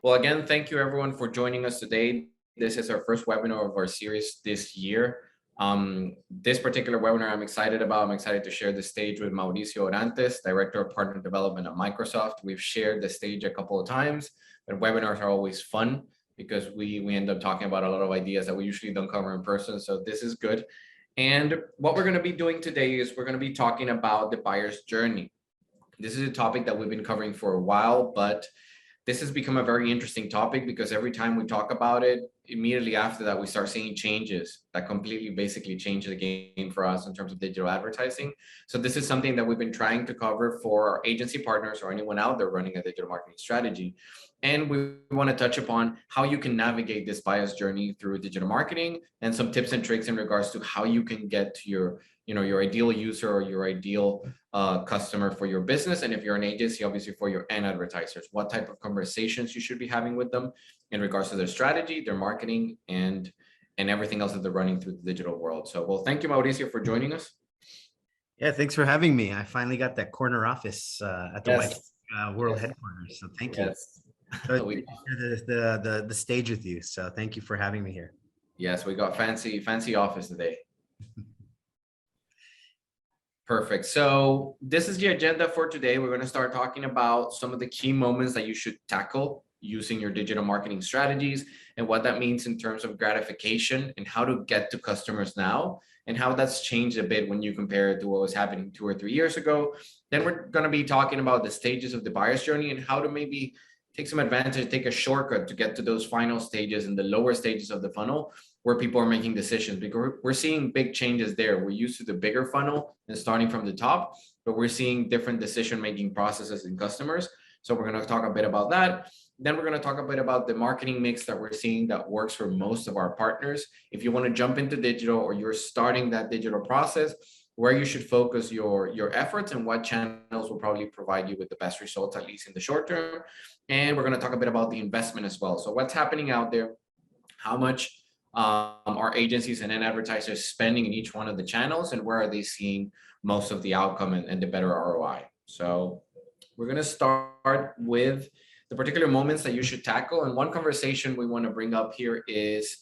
Well, again, thank you everyone for joining us today. This is our first webinar of our series this year. This particular webinar I'm excited about. I'm excited to share the stage with Mauricio Orantes, Director of Partner Development at Microsoft. We've shared the stage a couple of times, but webinars are always fun because we end up talking about a lot of ideas that we usually don't cover in person. So this is good. And what we're going to be doing today is we're going to be talking about the buyer's journey. This is a topic that we've been covering for a while, but this has become a very interesting topic because every time we talk about it, immediately after that, we start seeing changes that completely basically change the game for us in terms of digital advertising. So this is something that we've been trying to cover for our agency partners or anyone out there running a digital marketing strategy. And we want to touch upon how you can navigate this buyer's journey through digital marketing and some tips and tricks in regards to how you can get to your ideal user or your ideal customer for your business. And if you're an agency, obviously for your end advertisers, what type of conversations you should be having with them in regards to their strategy, their marketing, and everything else that they're running through the digital world. So, well, thank you, Mauricio, for joining us. Yeah, thanks for having me. I finally got that corner office at the Yes. World Headquarters. So thank you. Yes. So the stage with you. So thank you for having me here. Yes, we got fancy office today. Perfect. So this is the agenda for today. We're going to start talking about some of the key moments that you should tackle using your digital marketing strategies and what that means in terms of gratification and how to get to customers now and how that's changed a bit when you compare it to what was happening 2 or 3 years ago. Then we're going to be talking about the stages of the buyer's journey and how to maybe take some advantage, take a shortcut to get to those final stages and the lower stages of the funnel where people are making decisions, because we're seeing big changes there. We're used to the bigger funnel and starting from the top, but we're seeing different decision-making processes in customers. So we're going to talk a bit about that. Then we're going to talk a bit about the marketing mix that we're seeing that works for most of our partners. If you want to jump into digital or you're starting that digital process, where you should focus your efforts and what channels will probably provide you with the best results, at least in the short term. And we're going to talk a bit about the investment as well. So what's happening out there, how much are agencies and end advertisers spending in each one of the channels, and where are they seeing most of the outcome and the better ROI. So we're going to start with the particular moments that you should tackle. And one conversation we want to bring up here is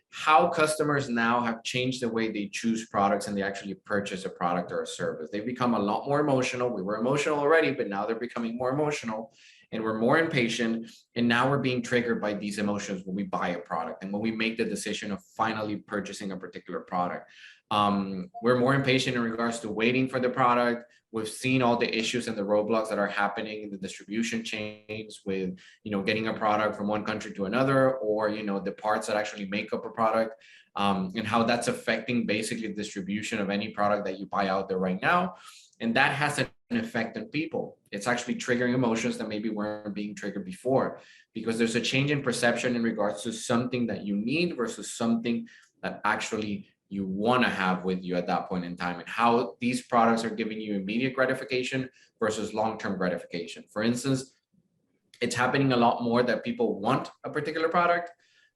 how customers now have changed the way they choose products and they actually purchase a product or a service. They've become a lot more emotional. We were emotional already, but now they're becoming more emotional and we're more impatient. And now we're being triggered by these emotions when we buy a product and when we make the decision of finally purchasing a particular product. We're more impatient in regards to waiting for the product. We've seen all the issues and the roadblocks that are happening in the distribution chains with, getting a product from one country to another, or, the parts that actually make up a product, and how that's affecting basically the distribution of any product that you buy out there right now. And that has an effect on people. It's actually triggering emotions that maybe weren't being triggered before, because there's a change in perception in regards to something that you need versus something that actually you want to have with you at that point in time, and how these products are giving you immediate gratification versus long-term gratification. For instance, it's happening a lot more that people want a particular product,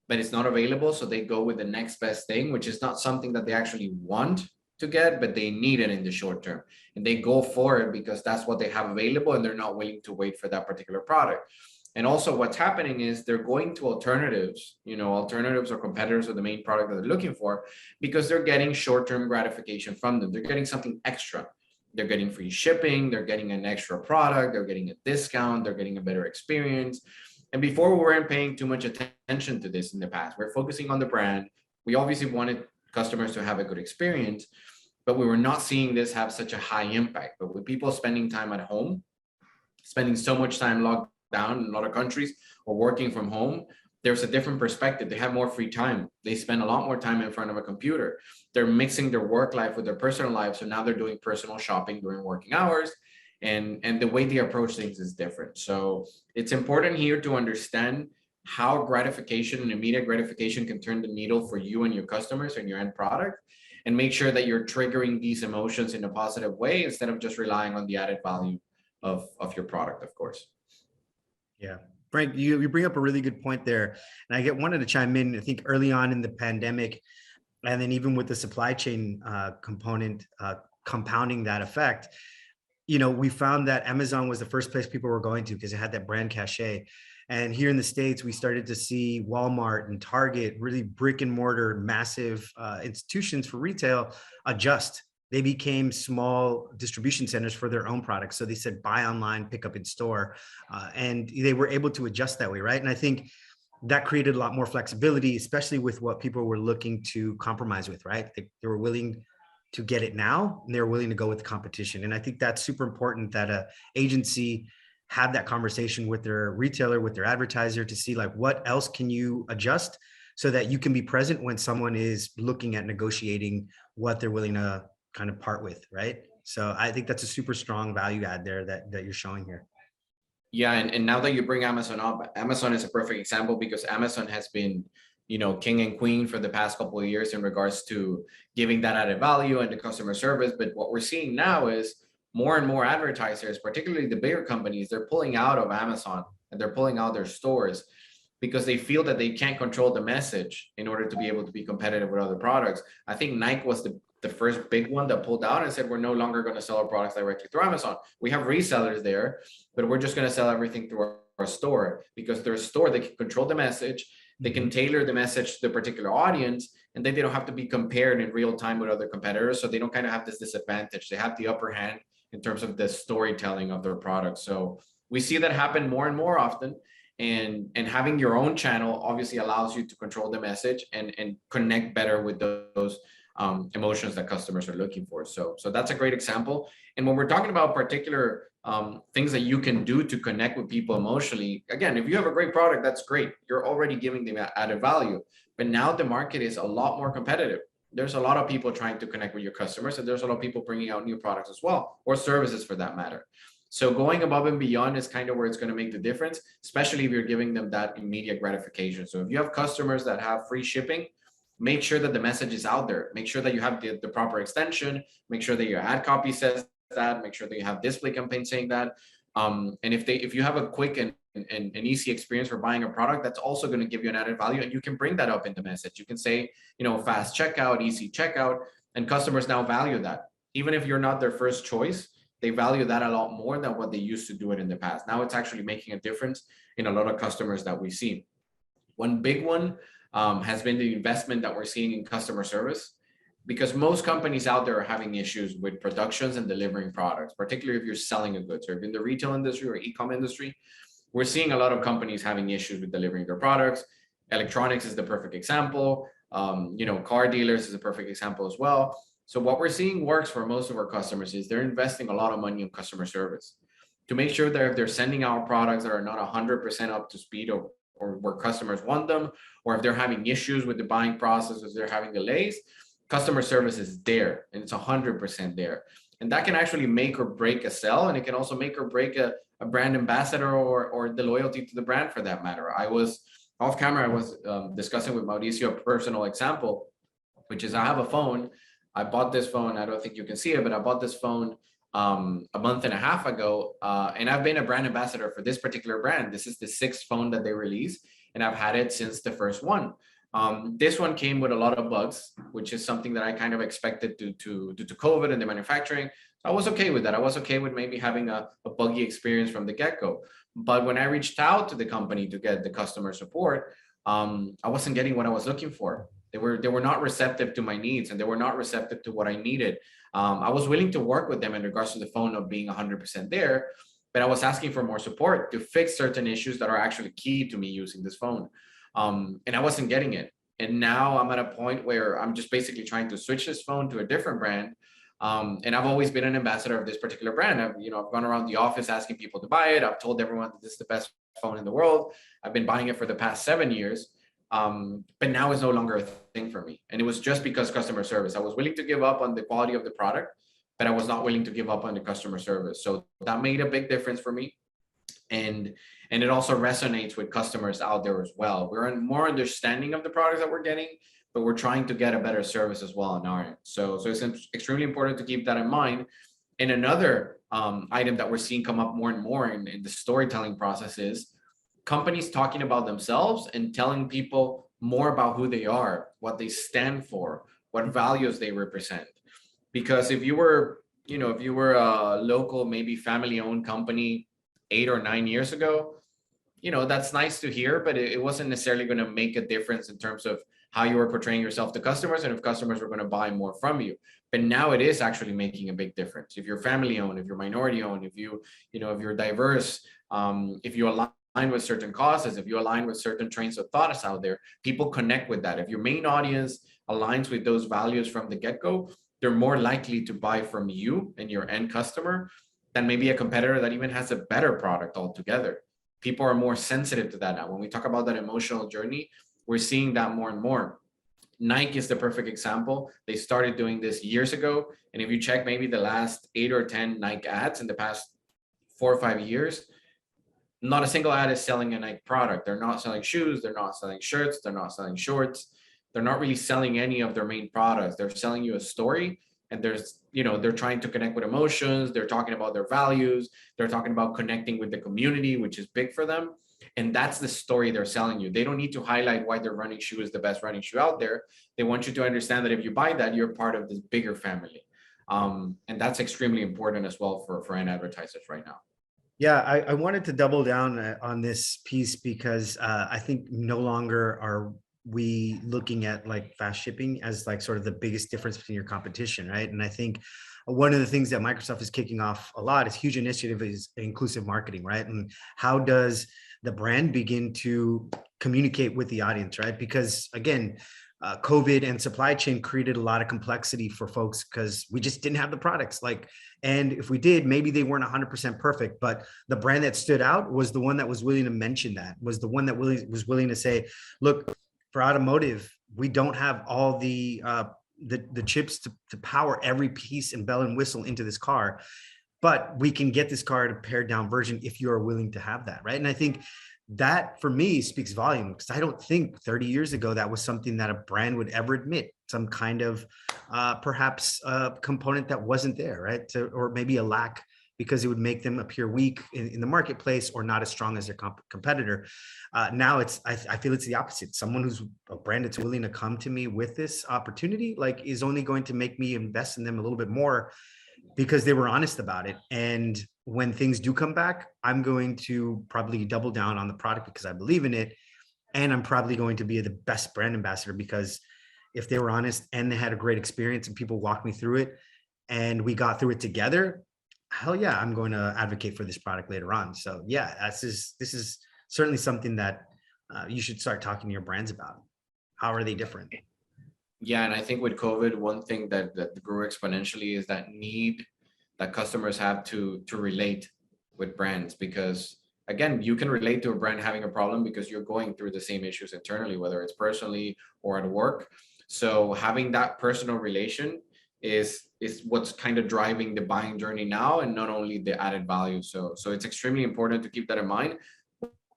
but it's not available. So they go with the next best thing, which is not something that they actually want to get, but they need it in the short term. And they go for it because that's what they have available and they're not willing to wait for that particular product. And also what's happening is they're going to alternatives, alternatives or competitors of the main product that they're looking for, because they're getting short-term gratification from them. They're getting something extra. They're getting free shipping. They're getting an extra product. They're getting a discount. They're getting a better experience. And before, we weren't paying too much attention to this in the past. We're focusing on the brand. We obviously wanted customers to have a good experience, but we were not seeing this have such a high impact. But with people spending time at home, spending so much time locked down in a lot of countries or working from home, there's a different perspective. They have more free time. They spend a lot more time in front of a computer. They're mixing their work life with their personal life. So now they're doing personal shopping during working hours. And the way they approach things is different. So it's important here to understand how gratification and immediate gratification can turn the needle for you and your customers and your end product, and make sure that you're triggering these emotions in a positive way instead of just relying on the added value of your product, of course. Yeah. Frank, you bring up a really good point there. And I wanted to chime in. I think early on in the pandemic, and then even with the supply chain component compounding that effect, we found that Amazon was the first place people were going to because it had that brand cachet. And here in the States, we started to see Walmart and Target, really brick and mortar, massive institutions for retail, adjust. They became small distribution centers for their own products. So they said, buy online, pick up in store. And they were able to adjust that way, right? And I think that created a lot more flexibility, especially with what people were looking to compromise with, right? They were willing to get it now, and they were willing to go with the competition. And I think that's super important, that a agency have that conversation with their retailer, with their advertiser, to see like, what else can you adjust so that you can be present when someone is looking at negotiating what they're willing to kind of part with, right? So I think that's a super strong value add there that you're showing here. Yeah, and now that you bring Amazon up, Amazon is a perfect example because Amazon has been, king and queen for the past couple of years in regards to giving that added value and the customer service. But what we're seeing now is more and more advertisers, particularly the bigger companies, they're pulling out of Amazon and they're pulling out their stores because they feel that they can't control the message in order to be able to be competitive with other products. I think Nike was the first big one that pulled out and said, we're no longer going to sell our products directly through Amazon. We have resellers there, but we're just going to sell everything through our store, because their store, they can control the message, they can tailor the message to the particular audience, and then they don't have to be compared in real time with other competitors. So they don't kind of have this disadvantage. They have the upper hand in terms of the storytelling of their products. So we see that happen more and more often. And having your own channel obviously allows you to control the message and connect better with those emotions that customers are looking for. So that's a great example. And when we're talking about particular things that you can do to connect with people emotionally, again, if you have a great product, that's great. You're already giving them added value. But now the market is a lot more competitive. There's a lot of people trying to connect with your customers, and there's a lot of people bringing out new products as well, or services for that matter. So going above and beyond is kind of where it's going to make the difference, especially if you're giving them that immediate gratification. So if you have customers that have free shipping, make sure that the message is out there. Make sure that you have the proper extension. Make sure that your ad copy says that. Make sure that you have display campaign saying that. And if you have a quick and easy experience for buying a product, that's also going to give you an added value. And you can bring that up in the message. You can say, fast checkout, easy checkout, and customers now value that. Even if you're not their first choice, they value that a lot more than what they used to do it in the past. Now it's actually making a difference in a lot of customers that we see. One big one has been the investment that we're seeing in customer service, because most companies out there are having issues with productions and delivering products, particularly if you're selling a good. So if you're in the retail industry or e-com industry, we're seeing a lot of companies having issues with delivering their products. Electronics is the perfect example. Car dealers is a perfect example as well. So what we're seeing works for most of our customers is they're investing a lot of money in customer service to make sure that if they're sending out products that are not 100% up to speed or where customers want them, or if they're having issues with the buying process, if they're having delays, customer service is there and it's 100% there. And that can actually make or break a sell, and it can also make or break a brand ambassador or the loyalty to the brand for that matter. I was off camera, I was discussing with Mauricio a personal example, which is I have a phone. I bought this phone. I don't think you can see it, but I bought this phone a month and a half ago. And I've been a brand ambassador for this particular brand. This is the 6th phone that they released, and I've had it since the first one. This one came with a lot of bugs, which is something that I kind of expected due to COVID and the manufacturing. So I was okay with that. I was okay with maybe having a buggy experience from the get-go. But when I reached out to the company to get the customer support, I wasn't getting what I was looking for. They were not receptive to my needs, and they were not receptive to what I needed. I was willing to work with them in regards to the phone of being 100% there, but I was asking for more support to fix certain issues that are actually key to me using this phone. And I wasn't getting it. And now I'm at a point where I'm just basically trying to switch this phone to a different brand. And I've always been an ambassador of this particular brand. I've gone around the office asking people to buy it. I've told everyone that this is the best phone in the world. I've been buying it for the past 7 years. But now it's no longer a thing for me. And it was just because customer service. I was willing to give up on the quality of the product, but I was not willing to give up on the customer service. So that made a big difference for me. And it also resonates with customers out there as well. We're in more understanding of the products that we're getting, but we're trying to get a better service as well on our end. So it's extremely important to keep that in mind. And another item that we're seeing come up more and more in the storytelling process is companies talking about themselves and telling people more about who they are, what they stand for, what values they represent. Because if you were a local, maybe family-owned company 8 or 9 years ago, that's nice to hear, but it wasn't necessarily going to make a difference in terms of how you were portraying yourself to customers and if customers were going to buy more from you. But now it is actually making a big difference. If you're family owned, if you're minority owned, if if you're diverse, if you align with certain causes, if you align with certain trains of thoughts out there, people connect with that. If your main audience aligns with those values from the get-go, they're more likely to buy from you and your end customer than maybe a competitor that even has a better product altogether. People are more sensitive to that now. When we talk about that emotional journey, we're seeing that more and more. Nike is the perfect example. They started doing this years ago. And if you check maybe the last 8 or 10 Nike ads in the past 4 or 5 years, not a single ad is selling a Nike product. They're not selling shoes. They're not selling shirts. They're not selling shorts. They're not really selling any of their main products. They're selling you a story. And they're trying to connect with emotions. They're talking about their values. They're talking about connecting with the community, which is big for them. And that's the story they're selling you. They don't need to highlight why their running shoe is the best running shoe out there. They want you to understand that if you buy that, you're part of this bigger family. And that's extremely important as well for end advertisers right now. Yeah, I wanted to double down on this piece because I think no longer are we looking at like fast shipping as like sort of the biggest difference between your competition, right? And I think one of the things that Microsoft is kicking off a lot is huge initiative is inclusive marketing, right? And how does the brand begin to communicate with the audience, right? Because again, COVID and supply chain created a lot of complexity for folks because we just didn't have the products. And if we did, maybe they weren't 100% perfect, but the brand that stood out was the one that was willing to mention that, was the one that was willing to say, look, for automotive, we don't have all the chips to power every piece and bell and whistle into this car, but we can get this car at a pared down version if you are willing to have that, right? And I think that for me speaks volume because I don't think 30 years ago that was something that a brand would ever admit, some kind of perhaps a component that wasn't there, right? Or maybe a lack because it would make them appear weak in the marketplace or not as strong as their competitor. Now I feel it's the opposite. Someone who's a brand that's willing to come to me with this opportunity, like, is only going to make me invest in them a little bit more because they were honest about it. And when things do come back, I'm going to probably double down on the product because I believe in it. And I'm probably going to be the best brand ambassador because if they were honest and they had a great experience and people walked me through it and we got through it together, hell yeah, I'm going to advocate for this product later on. So yeah, this is certainly something that you should start talking to your brands about. How are they different? Yeah, and I think with COVID, one thing that grew exponentially is that need that customers have to relate with brands, because again, you can relate to a brand having a problem because you're going through the same issues internally, whether it's personally or at work. So having that personal relation is what's kind of driving the buying journey now, and not only the added value. So it's extremely important to keep that in mind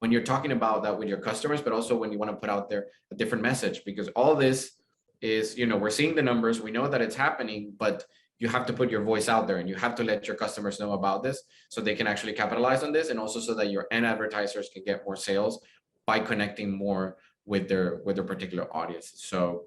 when you're talking about that with your customers, but also when you want to put out there a different message, because all this is, we're seeing the numbers, we know that it's happening, but you have to put your voice out there and you have to let your customers know about this so they can actually capitalize on this, and also so that your end advertisers can get more sales by connecting more with their particular audience. So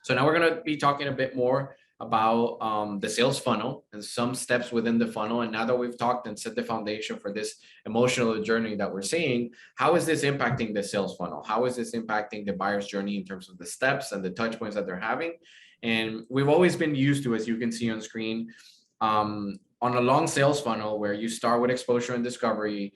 now we're going to be talking a bit more about the sales funnel and some steps within the funnel. And now that we've talked and set the foundation for this emotional journey that we're seeing, how is this impacting the sales funnel? How is this impacting the buyer's journey in terms of the steps and the touch points that they're having? And we've always been used to, as you can see on screen, on a long sales funnel where you start with exposure and discovery,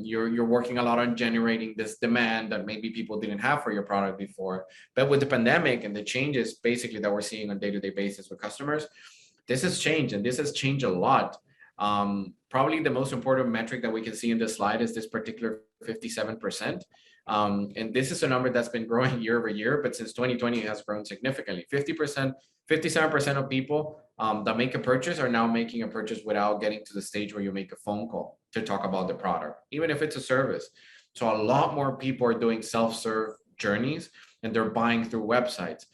you're working a lot on generating this demand that maybe people didn't have for your product before. But with the pandemic and the changes basically that we're seeing on a day-to-day basis with customers, this has changed, and this has changed a lot. Probably the most important metric that we can see in this slide is this particular 57%. And this is a number that's been growing year over year, but since 2020 it has grown significantly. 50%, 57% of people that make a purchase are now making a purchase without getting to the stage where you make a phone call to talk about the product, even if it's a service. So a lot more people are doing self-serve journeys and they're buying through websites.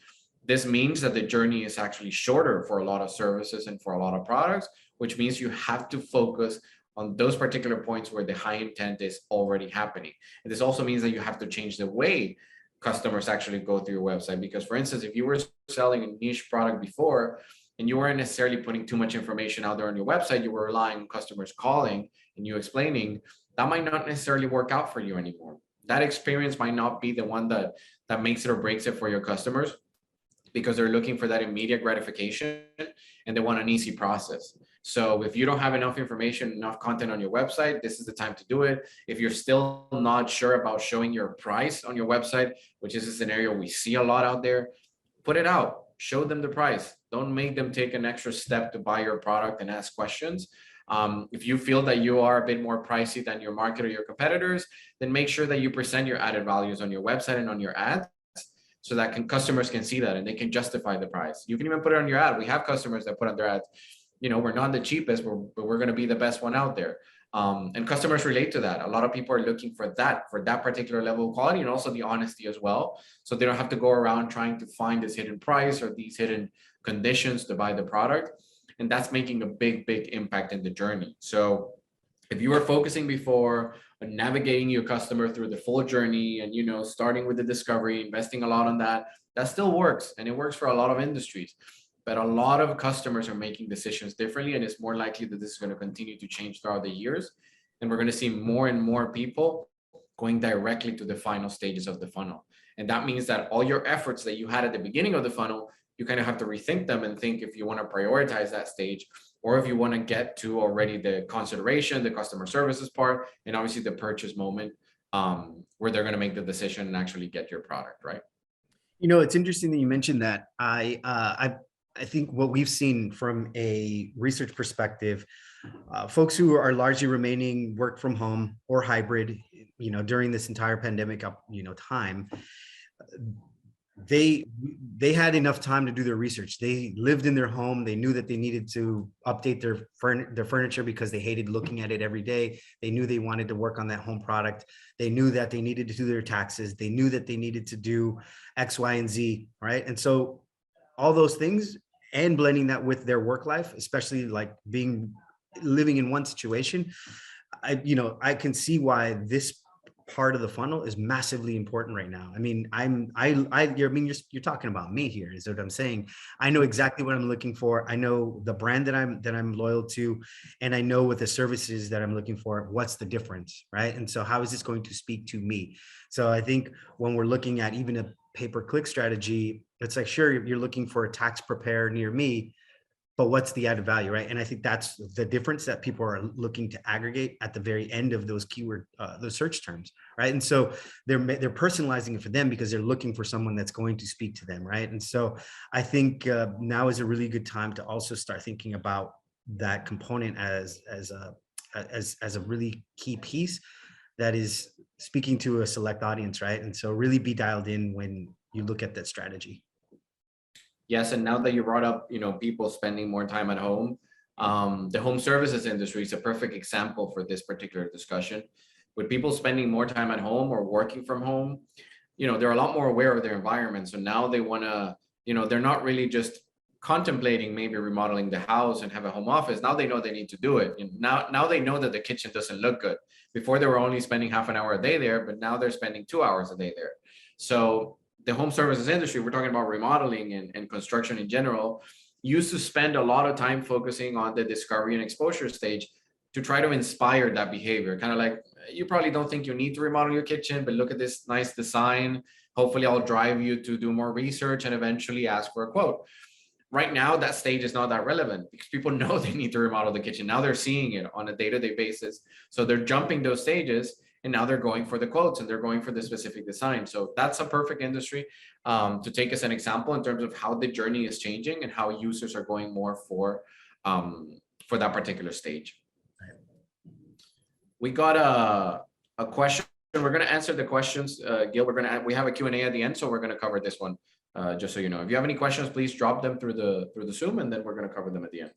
This means that the journey is actually shorter for a lot of services and for a lot of products, which means you have to focus on those particular points where the high intent is already happening. And this also means that you have to change the way customers actually go through your website. Because for instance, if you were selling a niche product before and you weren't necessarily putting too much information out there on your website, you were relying on customers calling and you explaining, that might not necessarily work out for you anymore. That experience might not be the one that makes it or breaks it for your customers, because they're looking for that immediate gratification and they want an easy process. So if you don't have enough information, enough content on your website, this is the time to do it. If you're still not sure about showing your price on your website, which is a scenario we see a lot out there, put it out, show them the price. Don't make them take an extra step to buy your product and ask questions. If you feel that you are a bit more pricey than your market or your competitors, then make sure that you present your added values on your website and on your ads, so that customers can see that and they can justify the price. You can even put it on your ad. We have customers that put on their ads, we're not the cheapest, but we're going to be the best one out there. And customers relate to that. A lot of people are looking for that particular level of quality, and also the honesty as well. So they don't have to go around trying to find this hidden price or these hidden conditions to buy the product. And that's making a big, big impact in the journey. So if you were focusing before on navigating your customer through the full journey and, starting with the discovery, investing a lot on that, that still works. And it works for a lot of industries. But a lot of customers are making decisions differently. And it's more likely that this is going to continue to change throughout the years. And we're going to see more and more people going directly to the final stages of the funnel. And that means that all your efforts that you had at the beginning of the funnel, you kind of have to rethink them and think if you want to prioritize that stage, or if you want to get to already the consideration, the customer services part, and obviously the purchase moment, where they're going to make the decision and actually get your product, right? It's interesting that you mentioned that. I think what we've seen from a research perspective, folks who are largely remaining work from home or hybrid, during this entire pandemic, time, they had enough time to do their research. They lived in their home. They knew that they needed to update their furniture because they hated looking at it every day. They knew they wanted to work on that home product. They knew that they needed to do their taxes. They knew that they needed to do X, Y, and Z, right? And so all those things, and blending that with their work life, especially like living in one situation, I can see why this part of the funnel is massively important right now. I mean, you're talking about me here, is what I'm saying. I know exactly what I'm looking for. I know the brand that I'm loyal to, and I know with the services that I'm looking for, what's the difference, right? And so how is this going to speak to me? So I think when we're looking at even a pay-per-click strategy, it's like, sure, you're looking for a tax preparer near me, but what's the added value, right? And I think that's the difference that people are looking to aggregate at the very end of those keyword, those search terms, right? And so they're personalizing it for them because they're looking for someone that's going to speak to them, right? And so I think now is a really good time to also start thinking about that component as a really key piece that is speaking to a select audience, right? And so really be dialed in when you look at that strategy. Yes, and now that you brought up, people spending more time at home, the home services industry is a perfect example for this particular discussion. With people spending more time at home or working from home, they're a lot more aware of their environment. So now they want to, they're not really just contemplating maybe remodeling the house and have a home office. Now they know they need to do it. And now they know that the kitchen doesn't look good. Before they were only spending half an hour a day there, but now they're spending 2 hours a day there. So the home services industry, we're talking about remodeling and construction in general, used to spend a lot of time focusing on the discovery and exposure stage to try to inspire that behavior. Kind of like, you probably don't think you need to remodel your kitchen, but look at this nice design. Hopefully I'll drive you to do more research and eventually ask for a quote. Right now, that stage is not that relevant because people know they need to remodel the kitchen. Now they're seeing it on a day-to-day basis. So they're jumping those stages, and now they're going for the quotes and they're going for the specific design. So that's a perfect industry to take as an example in terms of how the journey is changing and how users are going more for that particular stage. We got a question. We're going to answer the questions, Gil. We have a Q&A at the end, so we're going to cover this one. Just so you know, if you have any questions, please drop them through the Zoom, and then we're going to cover them at the end.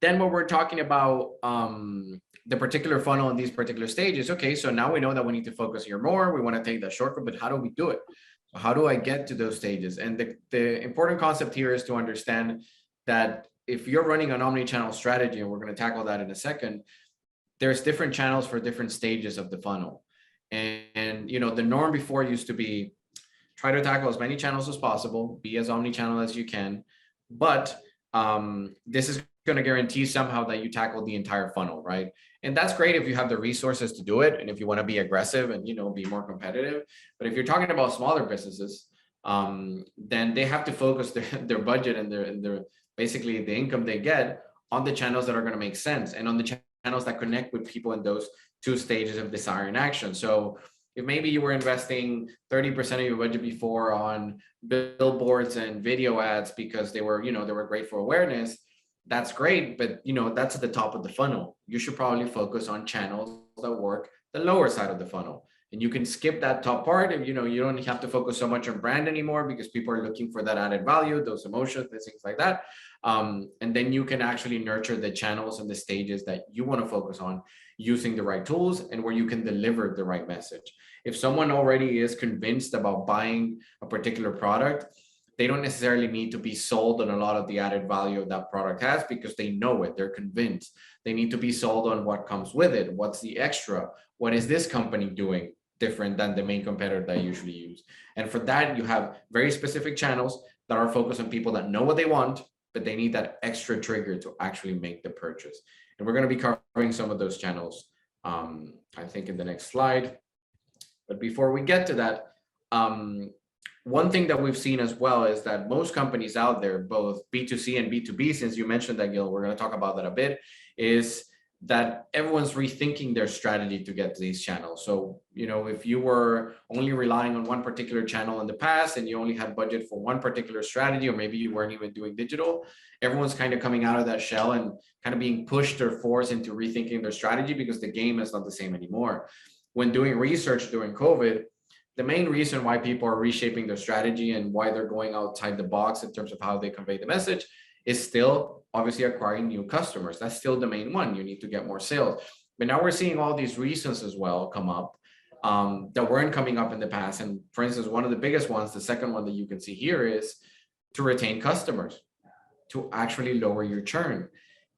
Then when we're talking about the particular funnel in these particular stages, okay, so now we know that we need to focus here more. We want to take that shortcut, but how do we do it? So how do I get to those stages? And the important concept here is to understand that if you're running an omni-channel strategy, and we're going to tackle that in a second, there's different channels for different stages of the funnel. And the norm before used to be try to tackle as many channels as possible, be as omni-channel as you can, but this is going to guarantee somehow that you tackle the entire funnel, right? And that's great if you have the resources to do it and if you want to be aggressive and be more competitive. But if you're talking about smaller businesses, then they have to focus their budget and their basically the income they get on the channels that are going to make sense and on the channels that connect with people in those two stages of desire and action. So if maybe you were investing 30% of your budget before on billboards and video ads because they were great for awareness, that's great, but that's at the top of the funnel. You should probably focus on channels that work the lower side of the funnel. And you can skip that top part if you don't have to focus so much on brand anymore because people are looking for that added value, those emotions, things like that. And then you can actually nurture the channels and the stages that you want to focus on using the right tools and where you can deliver the right message. If someone already is convinced about buying a particular product, they don't necessarily need to be sold on a lot of the added value that product has because they know it, they're convinced. They need to be sold on what comes with it. What's the extra? What is this company doing different than the main competitor that I usually use? And for that, you have very specific channels that are focused on people that know what they want, but they need that extra trigger to actually make the purchase. And we're going to be covering some of those channels, I think, in the next slide. But before we get to that, one thing that we've seen as well is that most companies out there, both B2C and B2B, since you mentioned that, Gil, we're going to talk about that a bit, is that everyone's rethinking their strategy to get to these channels. So, if you were only relying on one particular channel in the past and you only had budget for one particular strategy, or maybe you weren't even doing digital, everyone's kind of coming out of that shell and kind of being pushed or forced into rethinking their strategy because the game is not the same anymore. When doing research during COVID, the main reason why people are reshaping their strategy and why they're going outside the box in terms of how they convey the message is still obviously acquiring new customers. That's still the main one. You need to get more sales. But now we're seeing all these reasons as well come up that weren't coming up in the past. And for instance, one of the biggest ones, the second one that you can see here, is to retain customers, to actually lower your churn.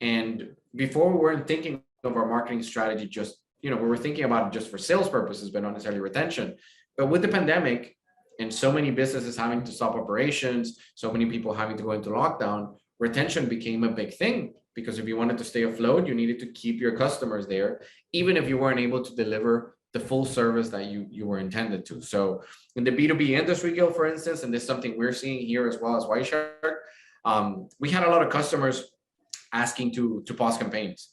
And before we weren't thinking of our marketing strategy just, we were thinking about it just for sales purposes, but not necessarily retention. But with the pandemic and so many businesses having to stop operations, so many people having to go into lockdown, retention became a big thing because if you wanted to stay afloat, you needed to keep your customers there, even if you weren't able to deliver the full service that you were intended to. So in the B2B industry, Gil, for instance, and this is something we're seeing here as well as White Shark, we had a lot of customers asking to pause campaigns.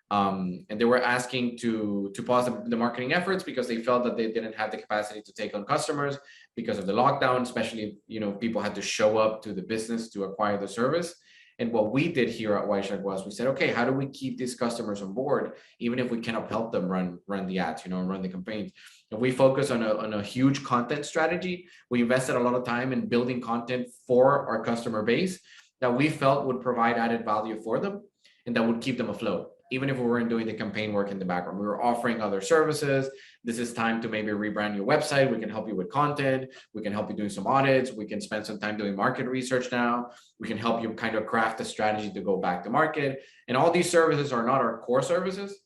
And they were asking to pause the marketing efforts because they felt that they didn't have the capacity to take on customers because of the lockdown, especially, people had to show up to the business to acquire the service. And what we did here at White Shark was we said, okay, how do we keep these customers on board, even if we cannot help them run the ads, and run the campaigns? And we focus on a huge content strategy. We invested a lot of time in building content for our customer base that we felt would provide added value for them and that would keep them afloat. Even if we weren't doing the campaign work in the background, we were offering other services. This is time to maybe rebrand your website. We can help you with content. We can help you doing some audits. We can spend some time doing market research now. We can help you kind of craft a strategy to go back to market. And all these services are not our core services.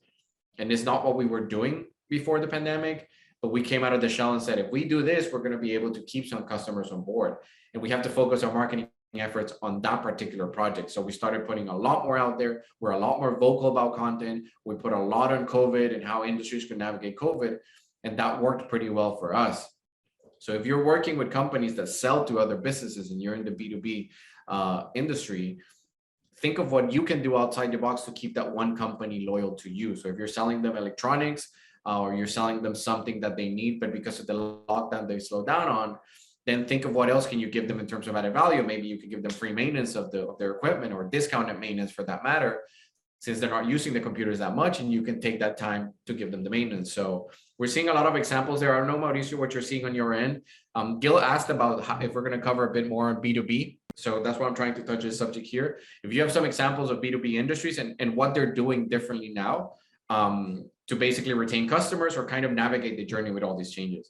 And it's not what we were doing before the pandemic. But we came out of the shell and said, if we do this, we're going to be able to keep some customers on board. And we have to focus our marketing efforts on that particular project. So we started putting a lot more out there. We're a lot more vocal about content. We put a lot on COVID and how industries could navigate COVID. And that worked pretty well for us. So if you're working with companies that sell to other businesses and you're in the B2B industry, think of what you can do outside the box to keep that one company loyal to you. So if you're selling them electronics or you're selling them something that they need, but because of the lockdown, they slow down on, then think of what else can you give them in terms of added value. Maybe you could give them free maintenance of their equipment or discounted maintenance for that matter, since they're not using the computers that much, and you can take that time to give them the maintenance. So we're seeing a lot of examples there. I don't know, Mauricio, what you're seeing on your end. Gil asked about if we're going to cover a bit more on B2B. So that's why I'm trying to touch this subject here. If you have some examples of B2B industries and what they're doing differently now to basically retain customers or kind of navigate the journey with all these changes.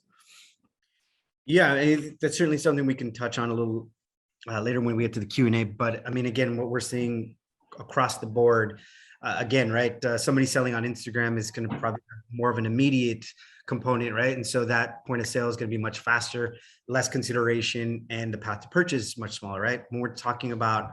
Yeah, that's certainly something we can touch on a little later when we get to the Q&A. But I mean, again, what we're seeing across the board, again, right? Somebody selling on Instagram is going to probably have more of an immediate component, right? And so that point of sale is going to be much faster, less consideration, and the path to purchase is much smaller, right? When we're talking about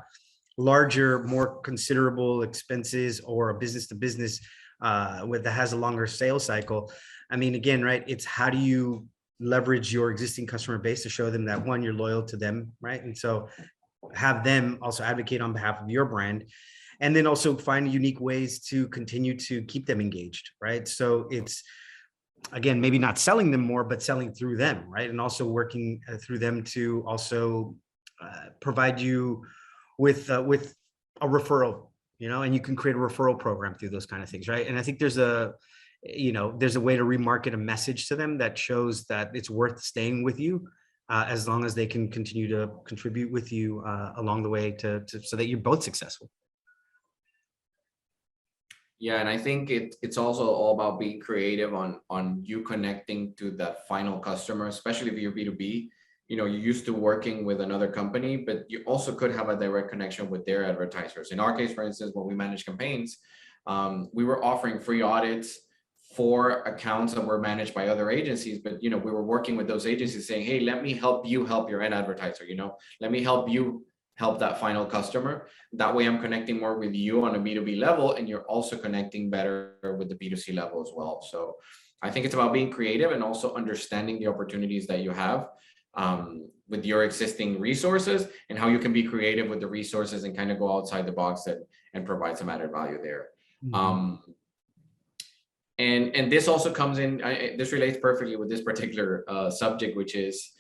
larger, more considerable expenses, or a business to business that has a longer sales cycle, I mean, again, right, it's how do you leverage your existing customer base to show them that, one, you're loyal to them, right? And so have them also advocate on behalf of your brand, and then also find unique ways to continue to keep them engaged, right? So it's, again, maybe not selling them more, but selling through them, right? And also working through them to also provide you with a referral, and you can create a referral program through those kind of things, right? And I think there's a way to remarket a message to them that shows that it's worth staying with you, as long as they can continue to contribute with you along the way so that you're both successful. Yeah, and I think it's also all about being creative on you connecting to that final customer, especially if you're B2B. You're used to working with another company, but you also could have a direct connection with their advertisers. In our case, for instance, when we manage campaigns, we were offering free audits for accounts that were managed by other agencies, but we were working with those agencies saying, hey, let me help you help your end advertiser, let me help you help that final customer. That way I'm connecting more with you on a B2B level, and you're also connecting better with the B2C level as well. So I think it's about being creative and also understanding the opportunities that you have with your existing resources, and how you can be creative with the resources and kind of go outside the box and provide some added value there. Mm-hmm. And this also comes in, this relates perfectly with this particular subject, which is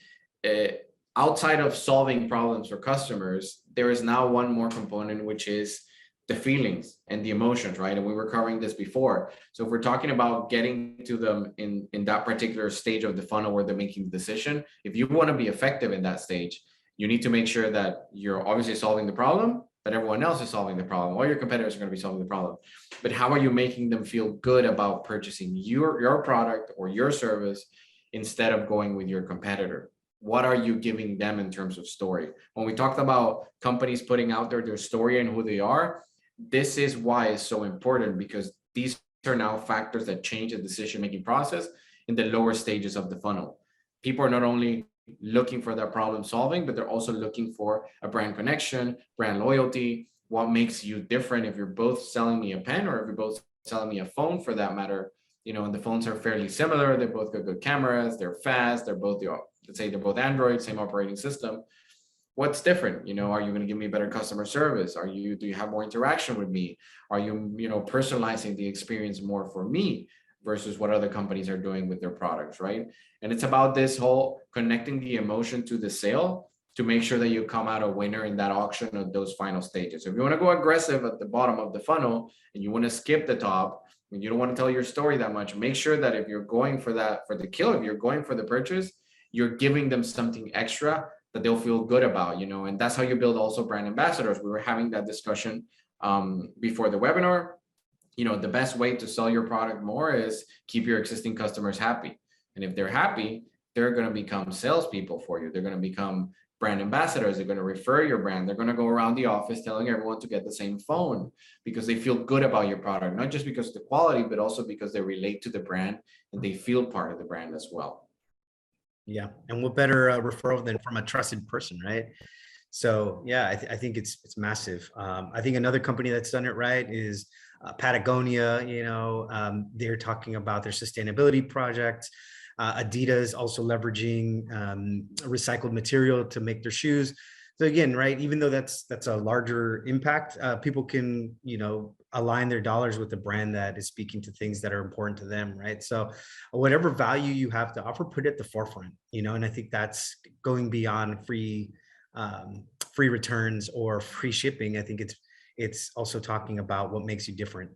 outside of solving problems for customers, there is now one more component, which is the feelings and the emotions, right? And we were covering this before. So if we're talking about getting to them in that particular stage of the funnel where they're making the decision, if you want to be effective in that stage, you need to make sure that you're obviously solving the problem, but everyone else is solving the problem. All your competitors are going to be solving the problem. But how are you making them feel good about purchasing your product or your service instead of going with your competitor? What are you giving them in terms of story? When we talked about companies putting out their story and who they are, this is why it's so important, because these are now factors that change the decision-making process in the lower stages of the funnel. People are not only looking for that problem solving, but they're also looking for a brand connection, brand loyalty. What makes you different? If you're both selling me a pen, or if you're both selling me a phone for that matter, and the phones are fairly similar. They both got good cameras. They're fast. They're both, let's say they're both Android, same operating system. What's different? Are you going to give me better customer service? Do you have more interaction with me? Are you, personalizing the experience more for me versus what other companies are doing with their products, right? And it's about this whole connecting the emotion to the sale to make sure that you come out a winner in that auction of those final stages. So if you want to go aggressive at the bottom of the funnel and you want to skip the top, and you don't want to tell your story that much, make sure that if you're going for the kill, if you're going for the purchase, you're giving them something extra that they'll feel good about, and that's how you build also brand ambassadors. We were having that discussion before the webinar. The best way to sell your product more is keep your existing customers happy. And if they're happy, they're going to become salespeople for you. They're going to become brand ambassadors. They're going to refer your brand. They're going to go around the office telling everyone to get the same phone because they feel good about your product, not just because of the quality, but also because they relate to the brand and they feel part of the brand as well. Yeah. And what better referral than from a trusted person, right? So yeah, I think it's massive. I think another company that's done it right is Patagonia. They're talking about their sustainability projects. Adidas also leveraging recycled material to make their shoes. So again, right, even though that's a larger impact, people can, align their dollars with the brand that is speaking to things that are important to them, right? So whatever value you have to offer, put it at the forefront, and I think that's going beyond free returns or free shipping. I think it's also talking about what makes you different.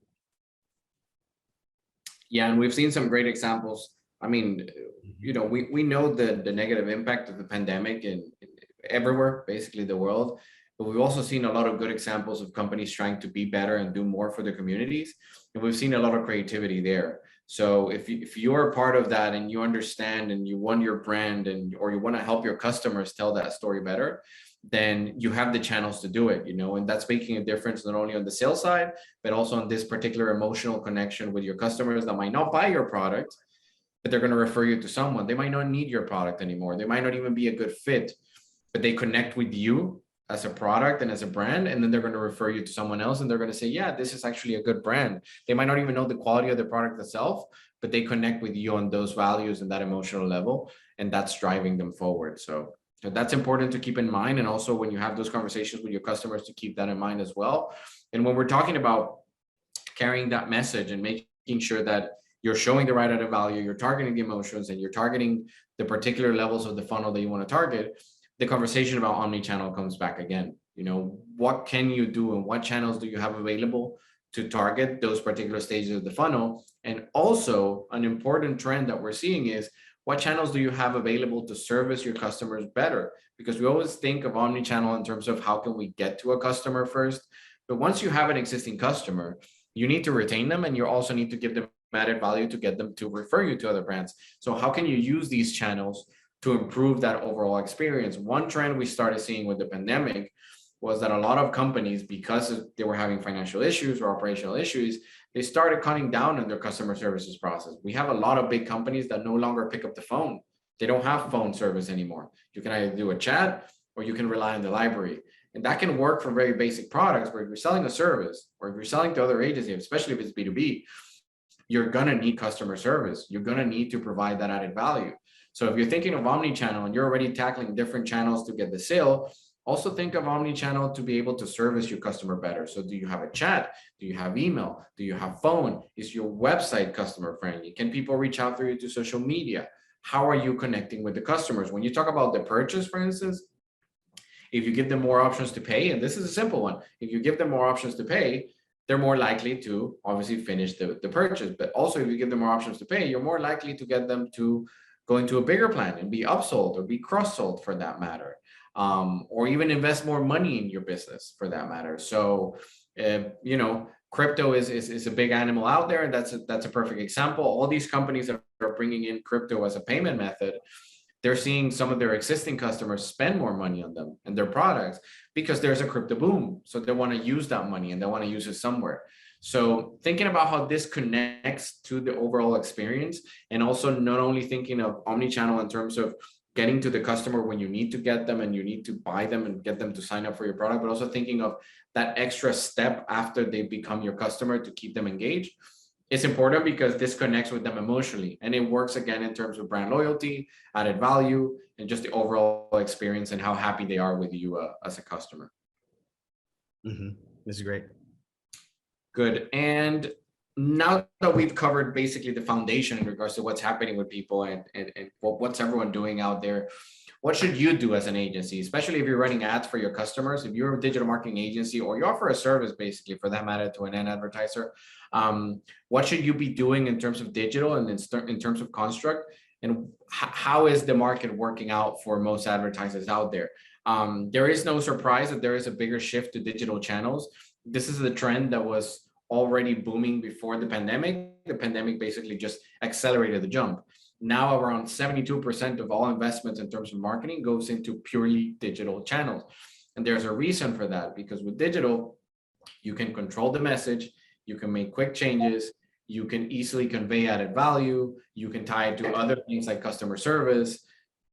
Yeah, and we've seen some great examples. I mean, we know the negative impact of the pandemic in everywhere, basically the world, but we've also seen a lot of good examples of companies trying to be better and do more for their communities. And we've seen a lot of creativity there. So if you're a part of that and you understand and you want your brand or you want to help your customers tell that story better, then you have the channels to do it, and that's making a difference not only on the sales side, but also on this particular emotional connection with your customers that might not buy your product, but they're going to refer you to someone. They might not need your product anymore. They might not even be a good fit, but they connect with you as a product and as a brand, and then they're going to refer you to someone else and they're going to say, yeah, this is actually a good brand. They might not even know the quality of the product itself, but they connect with you on those values and that emotional level, and that's driving them forward. So that's important to keep in mind. And also when you have those conversations with your customers, to keep that in mind as well. And when we're talking about carrying that message and making sure that you're showing the right added value, you're targeting the emotions, and you're targeting the particular levels of the funnel that you want to target, the conversation about omni-channel comes back again. You know, what can you do and what channels do you have available to target those particular stages of the funnel? And also an important trend that we're seeing is, what channels do you have available to service your customers better? Because we always think of omni-channel in terms of how can we get to a customer first. But once you have an existing customer, you need to retain them, and you also need to give them added value to get them to refer you to other brands. So how can you use these channels to improve that overall experience? One trend we started seeing with the pandemic was that a lot of companies, because they were having financial issues or operational issues, they started cutting down on their customer services process. We have a lot of big companies that no longer pick up the phone. They don't have phone service anymore. You can either do a chat or you can rely on the library. And that can work for very basic products, where if you're selling a service or if you're selling to other agencies, especially if it's B2B, you're going to need customer service. You're going to need to provide that added value. So if you're thinking of omni-channel and you're already tackling different channels to get the sale, also think of omni-channel to be able to service your customer better. So do you have a chat? Do you have email? Do you have phone? Is your website customer friendly? Can people reach out through you to social media? How are you connecting with the customers? When you talk about the purchase, for instance, if you give them more options to pay, and this is a simple one, if you give them more options to pay, they're more likely to obviously finish the purchase. But also, if you give them more options to pay, you're more likely to get them to go into a bigger plan and be upsold or be cross-sold for that matter, or even invest more money in your business for that matter. So, you know, crypto is a big animal out there, and that's a perfect example. All these companies that are bringing in crypto as a payment method, they're seeing some of their existing customers spend more money on them and their products because there's a crypto boom. So they want to use that money and they want to use it somewhere. So thinking about how this connects to the overall experience, and also not only thinking of omni-channel in terms of getting to the customer when you need to get them and you need to buy them and get them to sign up for your product, but also thinking of that extra step after they become your customer to keep them engaged. It's important because this connects with them emotionally, and it works again in terms of brand loyalty, added value, and just the overall experience and how happy they are with you as a customer. This is great. Good. And now that we've covered basically the foundation in regards to what's happening with people and what's everyone doing out there, what should you do as an agency, especially if you're running ads for your customers? If you're a digital marketing agency or you offer a service, basically, for that matter, to an end advertiser, what should you be doing in terms of digital and in terms of construct? And how is the market working out for most advertisers out there? There is no surprise that there is a bigger shift to digital channels. This is the trend that was already booming before the pandemic. The pandemic basically just accelerated the jump. Now around 72% of all investments in terms of marketing goes into purely digital channels. And there's a reason for that, because with digital, you can control the message, you can make quick changes, you can easily convey added value, you can tie it to other things like customer service,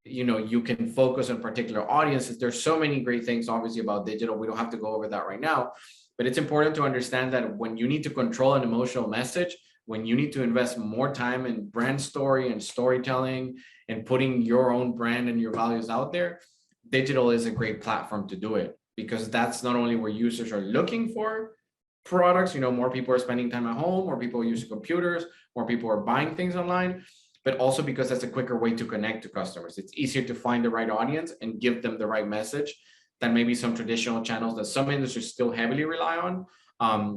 you know, you can focus on particular audiences. There's so many great things obviously about digital. We don't have to go over that right now, but it's important to understand that when you need to control an emotional message, when you need to invest more time in brand story and storytelling and putting your own brand and your values out there, digital is a great platform to do it, because that's not only where users are looking for products, you know, more people are spending time at home, more people are using computers, more people are buying things online, but also because that's a quicker way to connect to customers. It's easier to find the right audience and give them the right message than maybe some traditional channels that some industries still heavily rely on,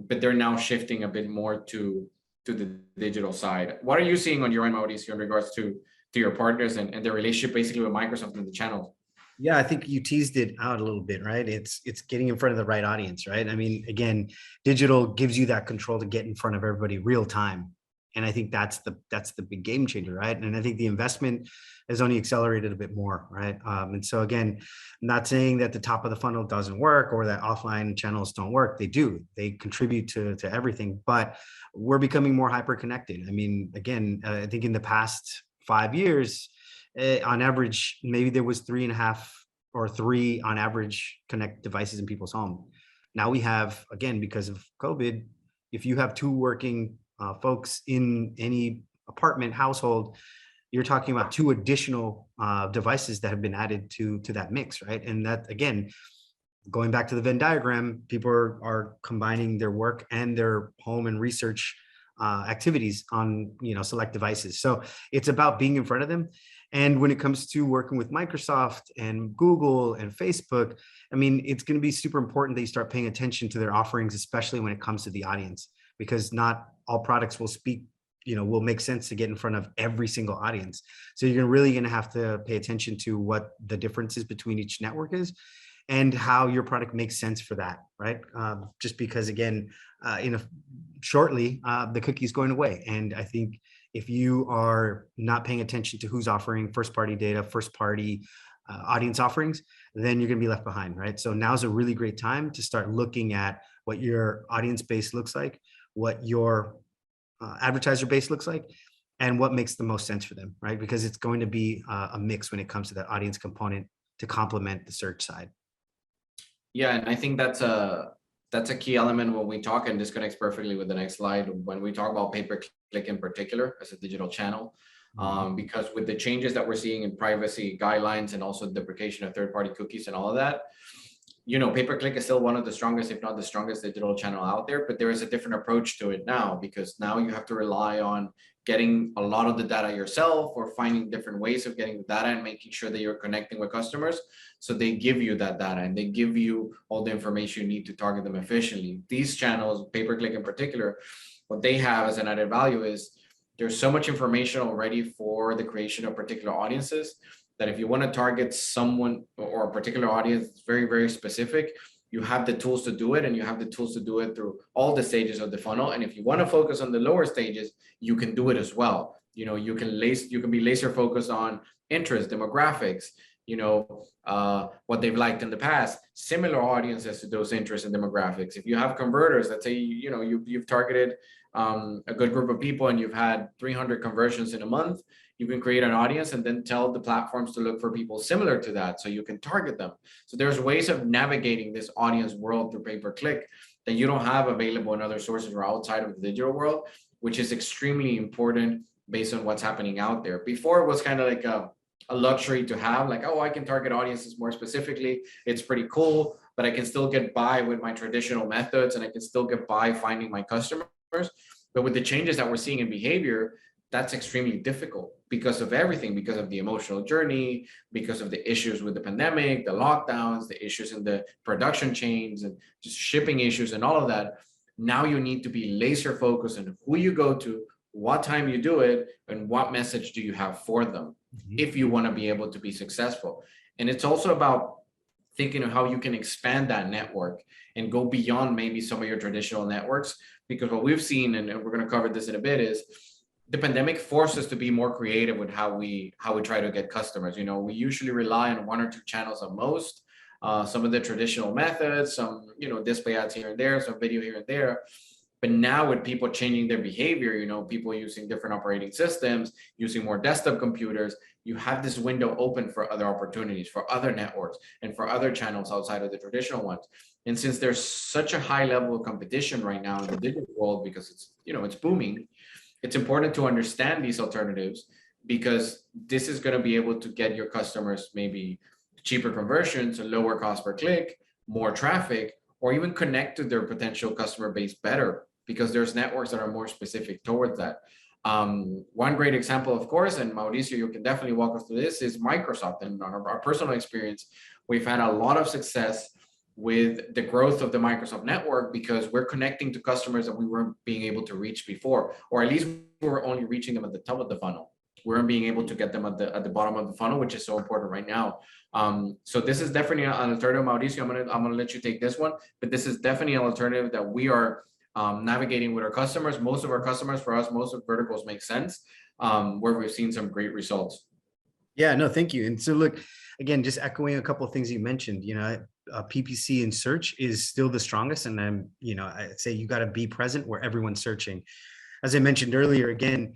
but they're now shifting a bit more to the digital side. What are you seeing on your end, Mauricio, in regards to your partners and their relationship basically with Microsoft and the channels? Yeah, I think you teased it out a little bit, right? It's getting in front of the right audience, right? I mean, again, digital gives you that control to get in front of everybody real time. And I think that's the big game changer, right? And I think the investment has only accelerated a bit more, right? And so again, I'm not saying that the top of the funnel doesn't work or that offline channels don't work. They do. They contribute to everything, but we're becoming more hyper connected. I mean, again, I think in the past 5 years, on average, maybe there was 3.5 or 3 on average connect devices in people's home. Now we have, again, because of COVID, if you have 2 working folks in any apartment household, you're talking about 2 additional devices that have been added to that mix, right? And that, again, going back to the Venn diagram, people are combining their work and their home and research activities on, select devices. So it's about being in front of them. And when it comes to working with Microsoft and Google and Facebook, I mean, it's going to be super important that you start paying attention to their offerings, especially when it comes to the audience, because not all products will speak, will make sense to get in front of every single audience. So you're really going to have to pay attention to what the differences between each network is and how your product makes sense for that, right? Just because, again, shortly, the cookie's going away. And I think if you are not paying attention to who's offering first-party data, first-party audience offerings, then you're going to be left behind, right? So now's a really great time to start looking at what your audience base looks like, what your advertiser base looks like, and what makes the most sense for them, right? Because it's going to be a mix when it comes to that audience component to complement the search side. Yeah, and I think that's a key element when we talk, and this connects perfectly with the next slide, when we talk about pay-per-click in particular as a digital channel. Because with the changes that we're seeing in privacy guidelines and also deprecation of third-party cookies and all of that, pay-per-click is still one of the strongest, if not the strongest digital channel out there, but there is a different approach to it now, because now you have to rely on getting a lot of the data yourself or finding different ways of getting the data and making sure that you're connecting with customers. So they give you that data and they give you all the information you need to target them efficiently. These channels, pay-per-click in particular, what they have as an added value is there's so much information already for the creation of particular audiences that if you want to target someone or a particular audience very, very specific, you have the tools to do it, and you have the tools to do it through all the stages of the funnel. And if you want to focus on the lower stages, you can do it as well. You can be laser focused on interest, demographics, what they've liked in the past, similar audiences to those interests and demographics. If you have converters, let's say you've targeted a good group of people and you've had 300 conversions in a month, you can create an audience and then tell the platforms to look for people similar to that so you can target them. So there's ways of navigating this audience world through pay-per-click that you don't have available in other sources or outside of the digital world, which is extremely important based on what's happening out there. Before, it was kind of like a luxury to have, like, oh, I can target audiences more specifically. It's pretty cool, but I can still get by with my traditional methods and I can still get by finding my customers. But with the changes that we're seeing in behavior, that's extremely difficult because of everything, because of the emotional journey, because of the issues with the pandemic, the lockdowns, the issues in the production chains and just shipping issues and all of that. Now you need to be laser focused on who you go to, what time you do it, and what message do you have for them if you want to be able to be successful. And it's also about thinking of how you can expand that network and go beyond maybe some of your traditional networks, because what we've seen, and we're going to cover this in a bit, is the pandemic forced us to be more creative with how we try to get customers. We usually rely on 1 or 2 channels at most, some of the traditional methods, some display ads here and there, some video here and there. But now with people changing their behavior, people using different operating systems, using more desktop computers, you have this window open for other opportunities, for other networks, and for other channels outside of the traditional ones. And since there's such a high level of competition right now in the digital world, because it's booming, it's important to understand these alternatives, because this is going to be able to get your customers maybe cheaper conversions, a lower cost per click, more traffic, or even connect to their potential customer base better, because there's networks that are more specific towards that. One great example, of course, and Mauricio, you can definitely walk us through this, is Microsoft. And our personal experience, we've had a lot of success with the growth of the Microsoft network because we're connecting to customers that we weren't being able to reach before, or at least we were only reaching them at the top of the funnel. We weren't being able to get them at the bottom of the funnel, which is so important right now. So this is definitely an alternative. Mauricio, I'm gonna let you take this one, but this is definitely an alternative that we are navigating with our customers. Most of our customers, for us, most of verticals make sense, where we've seen some great results. Yeah, no, thank you. And so look, again, just echoing a couple of things you mentioned, PPC in search is still the strongest. And I say you got to be present where everyone's searching. As I mentioned earlier, again,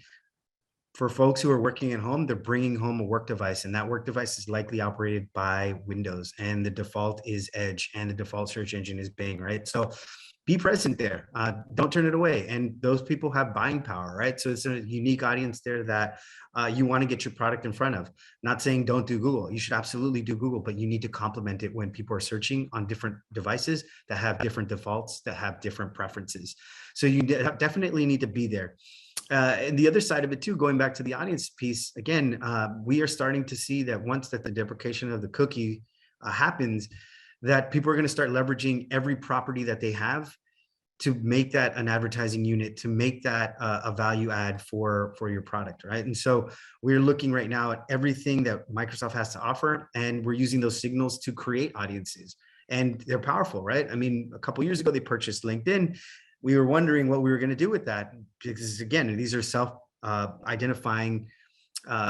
for folks who are working at home, they're bringing home a work device, and that work device is likely operated by Windows, and the default is Edge, and the default search engine is Bing, right? So be present there. Don't turn it away. And those people have buying power, right? So it's a unique audience there that you want to get your product in front of. Not saying don't do Google. You should absolutely do Google, but you need to complement it when people are searching on different devices that have different defaults, that have different preferences. So you definitely need to be there. And the other side of it too, going back to the audience piece, again, we are starting to see that once that the deprecation of the cookie happens, that people are going to start leveraging every property that they have to make that an advertising unit, to make that a value add for your product, right? And so we're looking right now at everything that Microsoft has to offer, and we're using those signals to create audiences. And they're powerful, right? I mean, a couple of years ago, they purchased LinkedIn. We were wondering what we were going to do with that, because again, these are self-identifying,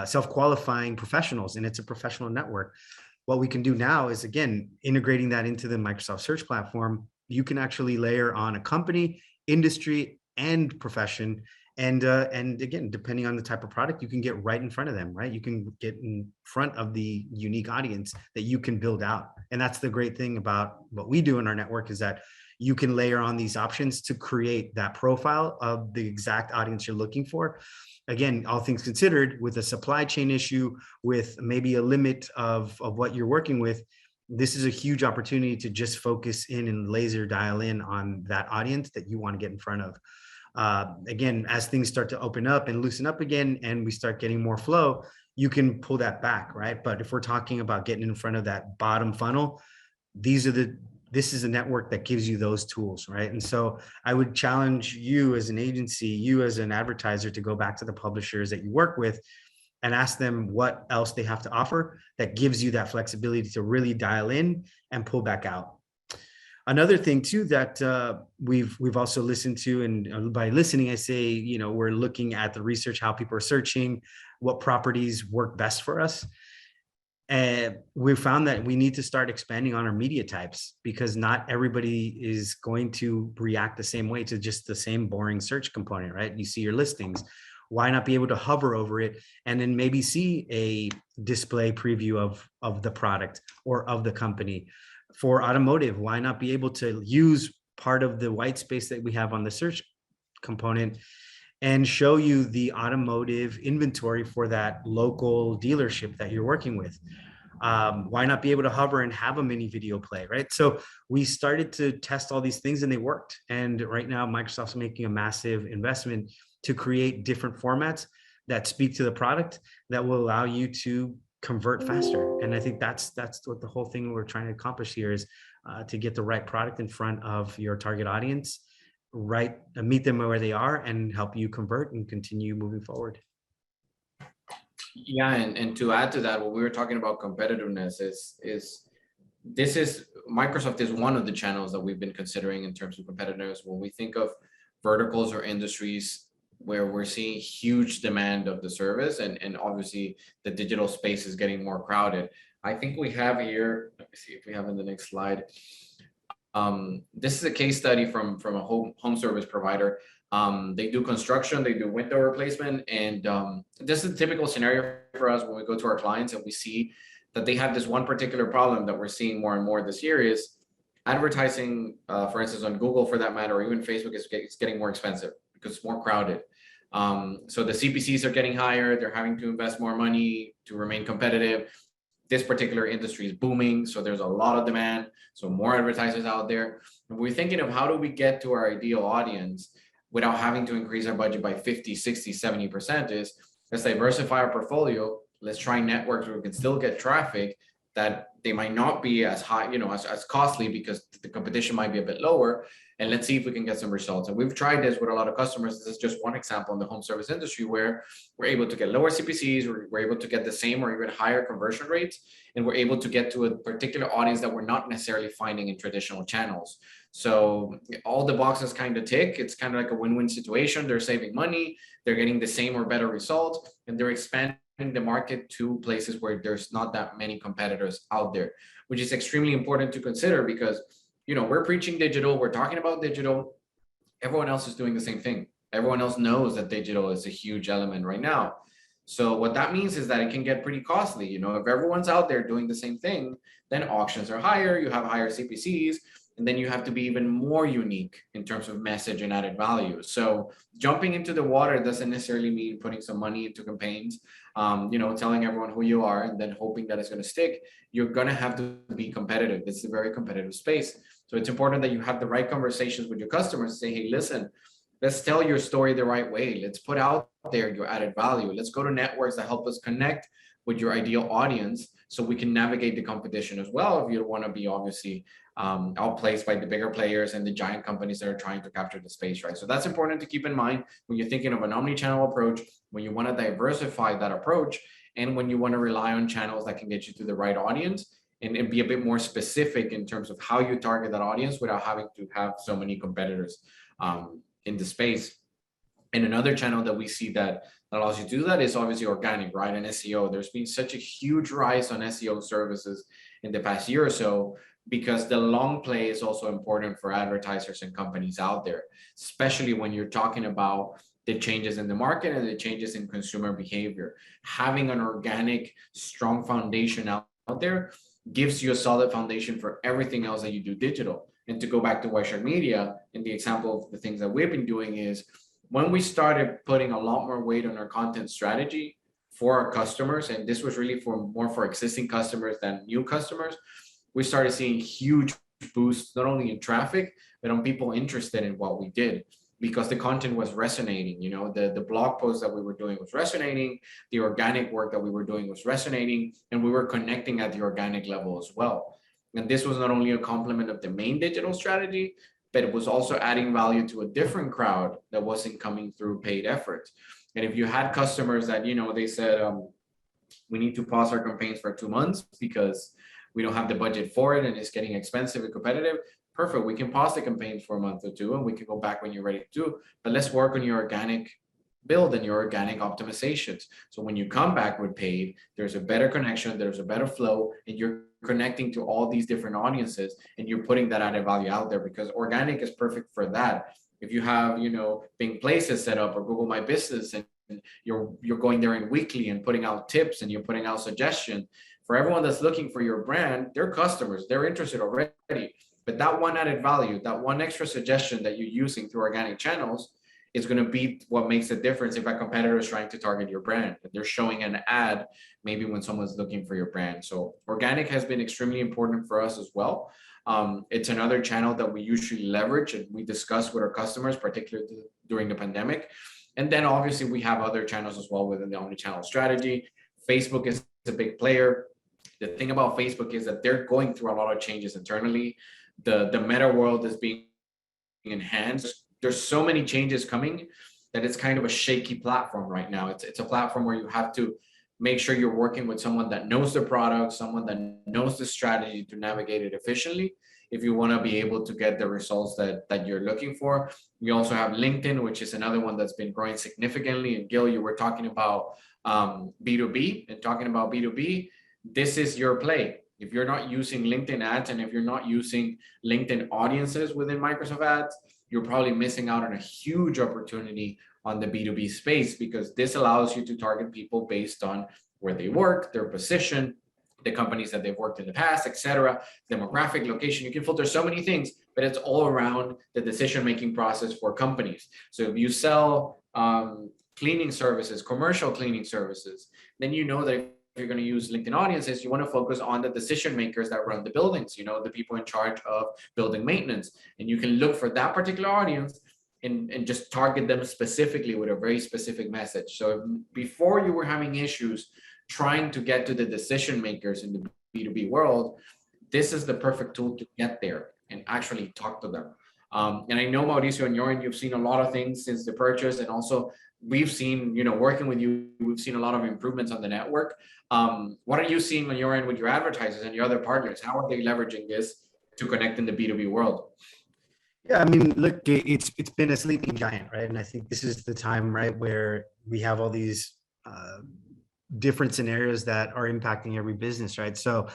self-qualifying professionals, and it's a professional network. What we can do now is, again, integrating that into the Microsoft Search platform. You can actually layer on a company, industry, and profession. And again, depending on the type of product, you can get right in front of them, right? You can get in front of the unique audience that you can build out. And that's the great thing about what we do in our network, is that you can layer on these options to create that profile of the exact audience you're looking for. Again, all things considered, with a supply chain issue, with maybe a limit of what you're working with, this is a huge opportunity to just focus in and laser dial in on that audience that you want to get in front of. Again, as things start to open up and loosen up again, and we start getting more flow, you can pull that back, right? But if we're talking about getting in front of that bottom funnel, this is a network that gives you those tools, right? And so I would challenge you as an agency, you as an advertiser, to go back to the publishers that you work with and ask them what else they have to offer that gives you that flexibility to really dial in and pull back out. Another thing too that we've also listened to, and by listening, I say, you know, we're looking at the research, how people are searching, what properties work best for us. And we found that we need to start expanding on our media types, because not everybody is going to react the same way to just the same boring search component, right? You see your listings. Why not be able to hover over it and then maybe see a display preview of the product or of the company? For automotive, why not be able to use part of the white space that we have on the search component and show you the automotive inventory for that local dealership that you're working with? Why not be able to hover and have a mini video play, right? So we started to test all these things and they worked. And right now, Microsoft's making a massive investment to create different formats that speak to the product that will allow you to convert faster. And I think that's what the whole thing we're trying to accomplish here is to get the right product in front of your target audience, right, meet them where they are and help you convert and continue moving forward. Yeah, and to add to that, what we were talking about competitiveness is Microsoft is one of the channels that we've been considering in terms of competitiveness. When we think of verticals or industries where we're seeing huge demand of the service, and obviously the digital space is getting more crowded. I think we have here, let me see if we have in the next slide. This is a case study from a home service provider. They do construction, they do window replacement, and this is a typical scenario for us when we go to our clients and we see that they have this one particular problem that we're seeing more and more this year is advertising, for instance, on Google for that matter, or even Facebook, is getting more expensive because it's more crowded. So the CPCs are getting higher, they're having to invest more money to remain competitive. This particular industry is booming, so there's a lot of demand, so more advertisers out there. And we're thinking of how do we get to our ideal audience without having to increase our budget by 50, 60, 70%, is let's diversify our portfolio. Let's try networks where we can still get traffic that they might not be as high, you know, as costly because the competition might be a bit lower. And let's see if we can get some results. And we've tried this with a lot of customers. This is just one example in the home service industry where we're able to get lower CPCs, we're able to get the same or even higher conversion rates, and we're able to get to a particular audience that we're not necessarily finding in traditional channels. So all the boxes kind of tick. It's kind of like a win-win situation. They're saving money, they're getting the same or better results, and they're expanding the market to places where there's not that many competitors out there, which is extremely important to consider because, you know, we're preaching digital, we're talking about digital. Everyone else is doing the same thing. Everyone else knows that digital is a huge element right now. So what that means is that it can get pretty costly. If everyone's out there doing the same thing, then auctions are higher, you have higher CPCs, and then you have to be even more unique in terms of message and added value. So jumping into the water doesn't necessarily mean putting some money into campaigns, telling everyone who you are and then hoping that it's going to stick. You're going to have to be competitive. This is a very competitive space. So it's important that you have the right conversations with your customers. Say, hey, listen, let's tell your story the right way. Let's put out there your added value. Let's go to networks that help us connect with your ideal audience so we can navigate the competition as well if you don't want to be obviously outplaced by the bigger players and the giant companies that are trying to capture the space, right? So that's important to keep in mind when you're thinking of an omni-channel approach, when you want to diversify that approach, and when you want to rely on channels that can get you to the right audience and be a bit more specific in terms of how you target that audience without having to have so many competitors in the space. And another channel that we see that allows you to do that is obviously organic, right? And SEO. There's been such a huge rise on SEO services in the past year or so because the long play is also important for advertisers and companies out there, especially when you're talking about the changes in the market and the changes in consumer behavior. Having an organic, strong foundation out there gives you a solid foundation for everything else that you do digital. And to go back to White Shark Media, and the example of the things that we've been doing is when we started putting a lot more weight on our content strategy for our customers, and this was really more for existing customers than new customers, we started seeing huge boosts, not only in traffic, but on people interested in what we did because the content was resonating. The blog posts that we were doing was resonating, the organic work that we were doing was resonating, and we were connecting at the organic level as well. And this was not only a complement of the main digital strategy, but it was also adding value to a different crowd that wasn't coming through paid efforts. And if you had customers that, they said, we need to pause our campaigns for 2 months because we don't have the budget for it and it's getting expensive and competitive, perfect. We can pause the campaigns for a month or two and we can go back when you're ready to do. But let's work on your organic build and your organic optimizations. So when you come back with paid, there's a better connection, there's a better flow, and you're connecting to all these different audiences and you're putting that added value out there because organic is perfect for that. If you have, Bing Places set up or Google My Business and you're going there in weekly and putting out tips and you're putting out suggestions for everyone that's looking for your brand, they're customers, they're interested already. But that one added value, that one extra suggestion that you're using through organic channels is going to be what makes a difference if a competitor is trying to target your brand. They're showing an ad maybe when someone's looking for your brand. So organic has been extremely important for us as well. It's another channel that we usually leverage and we discuss with our customers, particularly during the pandemic. And then obviously we have other channels as well within the omnichannel strategy. Facebook is a big player. The thing about Facebook is that they're going through a lot of changes internally. The meta world is being enhanced. There's so many changes coming that it's kind of a shaky platform right now. It's a platform where you have to make sure you're working with someone that knows the product, someone that knows the strategy to navigate it efficiently if you want to be able to get the results that you're looking for. We also have LinkedIn, which is another one that's been growing significantly. And Gil, you were talking about B2B and talking about B2B. This is your play. If you're not using LinkedIn ads and if you're not using LinkedIn audiences within Microsoft Ads, you're probably missing out on a huge opportunity on the B2B space because this allows you to target people based on where they work, their position, the companies that they've worked in the past, etc., demographic, location. You can filter so many things, but it's all around the decision-making process for companies. So if you sell cleaning services, commercial cleaning services, then you know that if you're going to use LinkedIn audiences, you want to focus on the decision makers that run the buildings, the people in charge of building maintenance. And you can look for that particular audience and just target them specifically with a very specific message. So before you were having issues trying to get to the decision makers in the B2B world, this is the perfect tool to get there and actually talk to them. And I know, Mauricio, on your end, you've seen a lot of things since the purchase, and also we've seen, working with you, we've seen a lot of improvements on the network. What are you seeing on your end with your advertisers and your other partners? How are they leveraging this to connect in the B2B world? Yeah, I mean, look, it's been a sleeping giant, right? And I think this is the time, right, where we have all these different scenarios that are impacting every business, right? So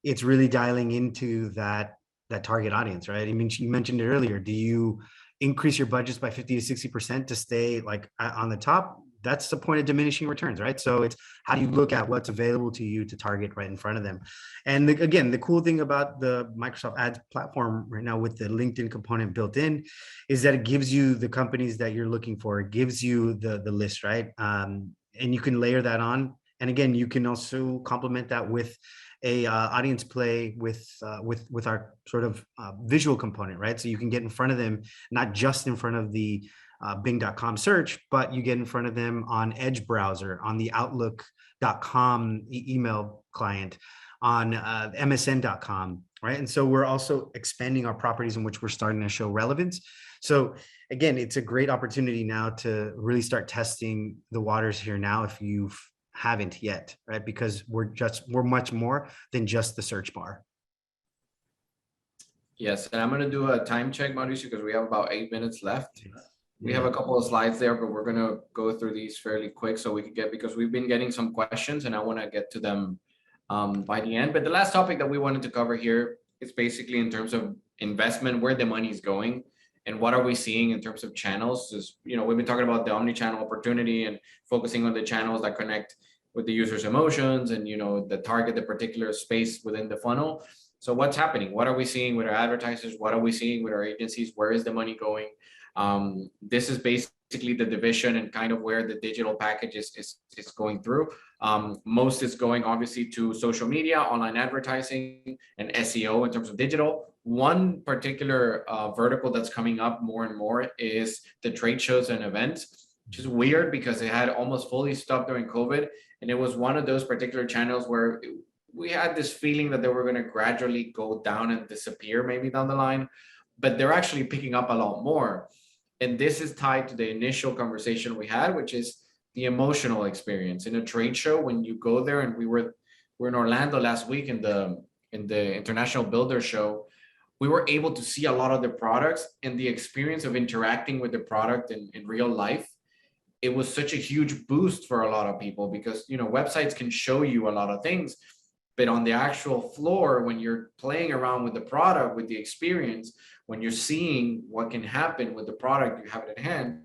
it's really dialing into that target audience, right? I mean, you mentioned it earlier. Do you increase your budgets by 50 to 60% to stay like on the top? that's the point of diminishing returns, right? So it's how do you look at what's available to you to target right in front of them. And again, the cool thing about the Microsoft Ads platform right now with the LinkedIn component built in is that it gives you the companies that you're looking for. It gives you the list, right? And you can layer that on. And again, you can also complement that with a audience play with our sort of visual component, right? So you can get in front of them, not just in front of the Bing.com search, but you get in front of them on Edge browser, on the Outlook.com email client, on MSN.com, right? And so we're also expanding our properties in which we're starting to show relevance. So again, it's a great opportunity now to really start testing the waters here now if you haven't yet, right? Because we're much more than just the search bar. Yes, and I'm going to do a time check, Mauricio, because we have about 8 minutes left. We have a couple of slides there, but we're going to go through these fairly quick so we can get, because we've been getting some questions and I want to get to them by the end. But the last topic that we wanted to cover here is basically in terms of investment, where the money is going and what are we seeing in terms of channels. Is, you know, we've been talking about the omni-channel opportunity and focusing on the channels that connect with the user's emotions and, you know, the target, the particular space within the funnel. So what's happening? What are we seeing with our advertisers? What are we seeing with our agencies? Where is the money going? This is basically the division and kind of where the digital package is going through. Most is going obviously to social media, online advertising, and SEO in terms of digital. One particular vertical that's coming up more and more is the trade shows and events, which is weird because it had almost fully stopped during COVID. And it was one of those particular channels where we had this feeling that they were going to gradually go down and disappear maybe down the line, but they're actually picking up a lot more. And this is tied to the initial conversation we had, which is the emotional experience in a trade show. When you go there, and we're in Orlando last week in the International Builder Show, we were able to see a lot of the products and the experience of interacting with the product in real life. It was such a huge boost for a lot of people because, you know, websites can show you a lot of things, but on the actual floor, when you're playing around with the product, with the experience, when you're seeing what can happen with the product you have it at hand,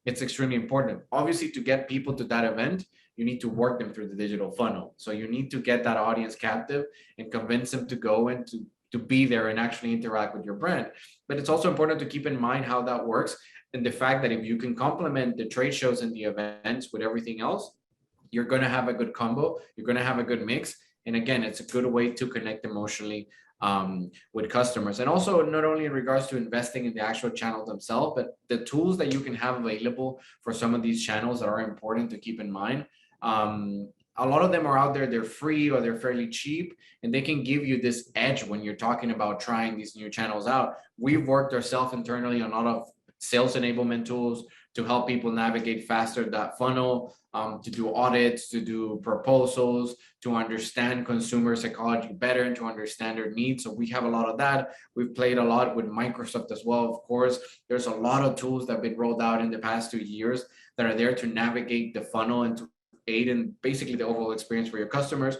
it's extremely important. Obviously, to get people to that event, you need to work them through the digital funnel. So you need to get that audience captive and convince them to go and to be there and actually interact with your brand. But it's also important to keep in mind how that works and the fact that if you can complement the trade shows and the events with everything else, you're going to have a good combo. You're going to have a good mix. And again, it's a good way to connect emotionally with customers. And also not only in regards to investing in the actual channel themselves, but the tools that you can have available for some of these channels that are important to keep in mind. A lot of them are out there, they're free or they're fairly cheap, and they can give you this edge when you're talking about trying these new channels out. We've worked ourselves internally on a lot of sales enablement tools to help people navigate faster that funnel, to do audits, to do proposals, to understand consumer psychology better and to understand their needs. So we have a lot of that. We've played a lot with Microsoft as well, of course. There's a lot of tools that have been rolled out in the past 2 years that are there to navigate the funnel and to aid in basically the overall experience for your customers.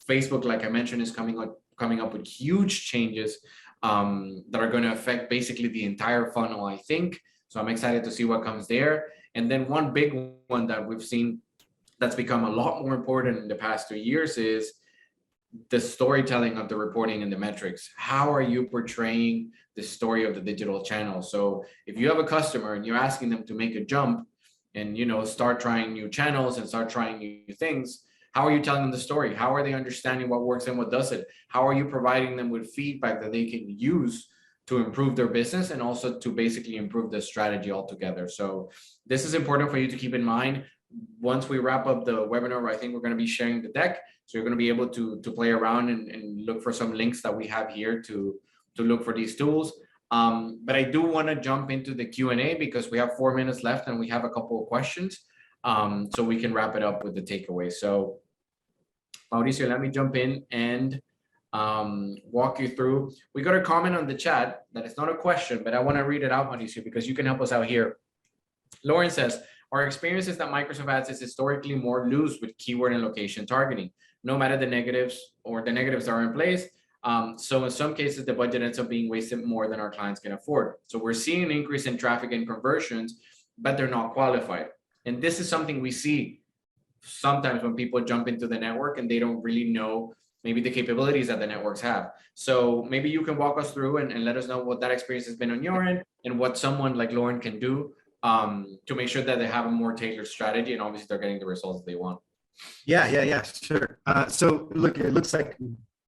Facebook, like I mentioned, is coming up with huge changes that are going to affect basically the entire funnel, I think. So I'm excited to see what comes there. And then one big one that we've seen that's become a lot more important in the past 2 years is the storytelling of the reporting and the metrics. How are you portraying the story of the digital channel? So if you have a customer and you're asking them to make a jump and, you know, start trying new channels and start trying new things, how are you telling them the story? How are they understanding what works and what doesn't? How are you providing them with feedback that they can use to improve their business and also to basically improve the strategy altogether? So this is important for you to keep in mind. Once we wrap up the webinar, I think we're going to be sharing the deck. So you're going to be able to play around and look for some links that we have here to look for these tools. But I do want to jump into the Q&A because we have 4 minutes left and we have a couple of questions. So we can wrap it up with the takeaways. So Mauricio, let me jump in and walk you through. We got a comment on the chat that is not a question, but I want to read it out, Mauricio, because you can help us out here. Lauren says, our experience is that Microsoft Ads is historically more loose with keyword and location targeting, no matter the negatives or the negatives are in place. So in some cases, the budget ends up being wasted more than our clients can afford. So we're seeing an increase in traffic and conversions, but they're not qualified. And this is something we see sometimes when people jump into the network and they don't really know maybe the capabilities that the networks have. So maybe you can walk us through and let us know what that experience has been on your end and what someone like Lauren can do to make sure that they have a more tailored strategy and obviously they're getting the results they want. Yeah, sure. So look, it looks like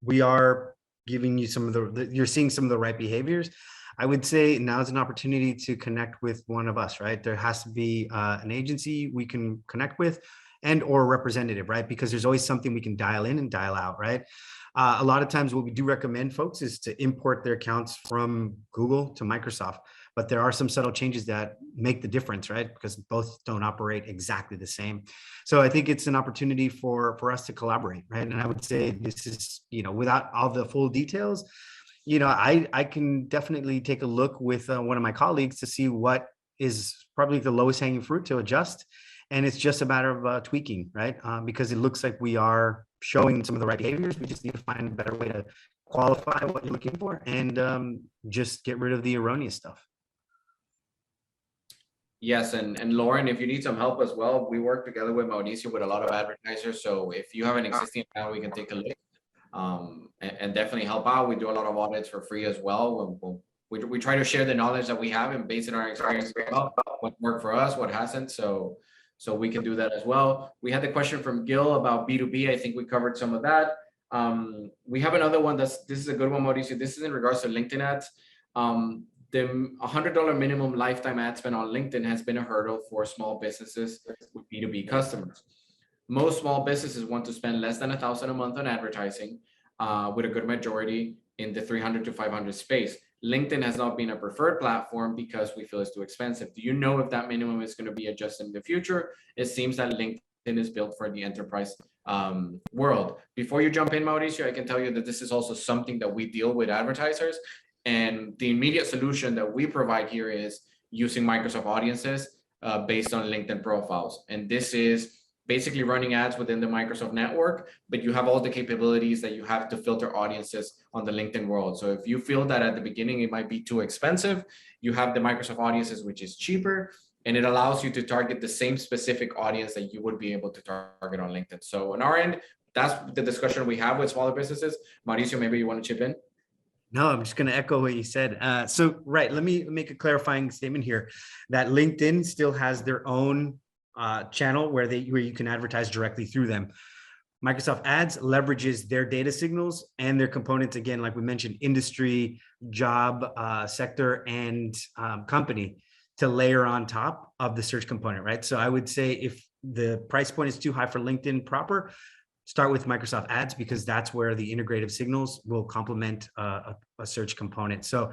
we are giving you some of you're seeing some of the right behaviors. I would say now is an opportunity to connect with one of us, right? There has to be an agency we can connect with and or a representative, right? Because there's always something we can dial in and dial out, right? A lot of times what we do recommend folks is to import their accounts from Google to Microsoft, but there are some subtle changes that make the difference, right? Because both don't operate exactly the same. So I think it's an opportunity for us to collaborate, right? And I would say this is, without all the full details, I can definitely take a look with one of my colleagues to see what is probably the lowest hanging fruit to adjust. And it's just a matter of tweaking, right? Because it looks like we are showing some of the right behaviors. We just need to find a better way to qualify what you're looking for and just get rid of the erroneous stuff. Yes, and Lauren, if you need some help as well, we work together with Mauricio with a lot of advertisers. So if you have an existing account, we can take a look and definitely help out. We do a lot of audits for free as well. We try to share the knowledge that we have and based on our experience as well, what worked for us, what hasn't. So we can do that as well. We had the question from Gil about B2B. I think we covered some of that. We have another one this is a good one, Mauricio. This is in regards to LinkedIn ads. The $100 minimum lifetime ad spend on LinkedIn has been a hurdle for small businesses with B2B customers. Most small businesses want to spend less than $1,000 a month on advertising, with a good majority in the 300 to 500 space. LinkedIn has not been a preferred platform because we feel it's too expensive. Do you know if that minimum is going to be adjusted in the future? It seems that LinkedIn is built for the enterprise world. Before you jump in, Mauricio, I can tell you that this is also something that we deal with advertisers. And the immediate solution that we provide here is using Microsoft Audiences based on LinkedIn profiles. And this is basically running ads within the Microsoft network, but you have all the capabilities that you have to filter audiences on the LinkedIn world. So if you feel that at the beginning it might be too expensive, you have the Microsoft Audiences, which is cheaper, and it allows you to target the same specific audience that you would be able to target on LinkedIn. So on our end, that's the discussion we have with smaller businesses. Mauricio, maybe you want to chip in? No, I'm just going to echo what you said. Right, let me make a clarifying statement here that LinkedIn still has their own channel where you can advertise directly through them. Microsoft Ads leverages their data signals and their components, again, like we mentioned, industry, job, sector, and company to layer on top of the search component, right? So I would say if the price point is too high for LinkedIn proper, start with Microsoft Ads because that's where the integrative signals will complement a search component. So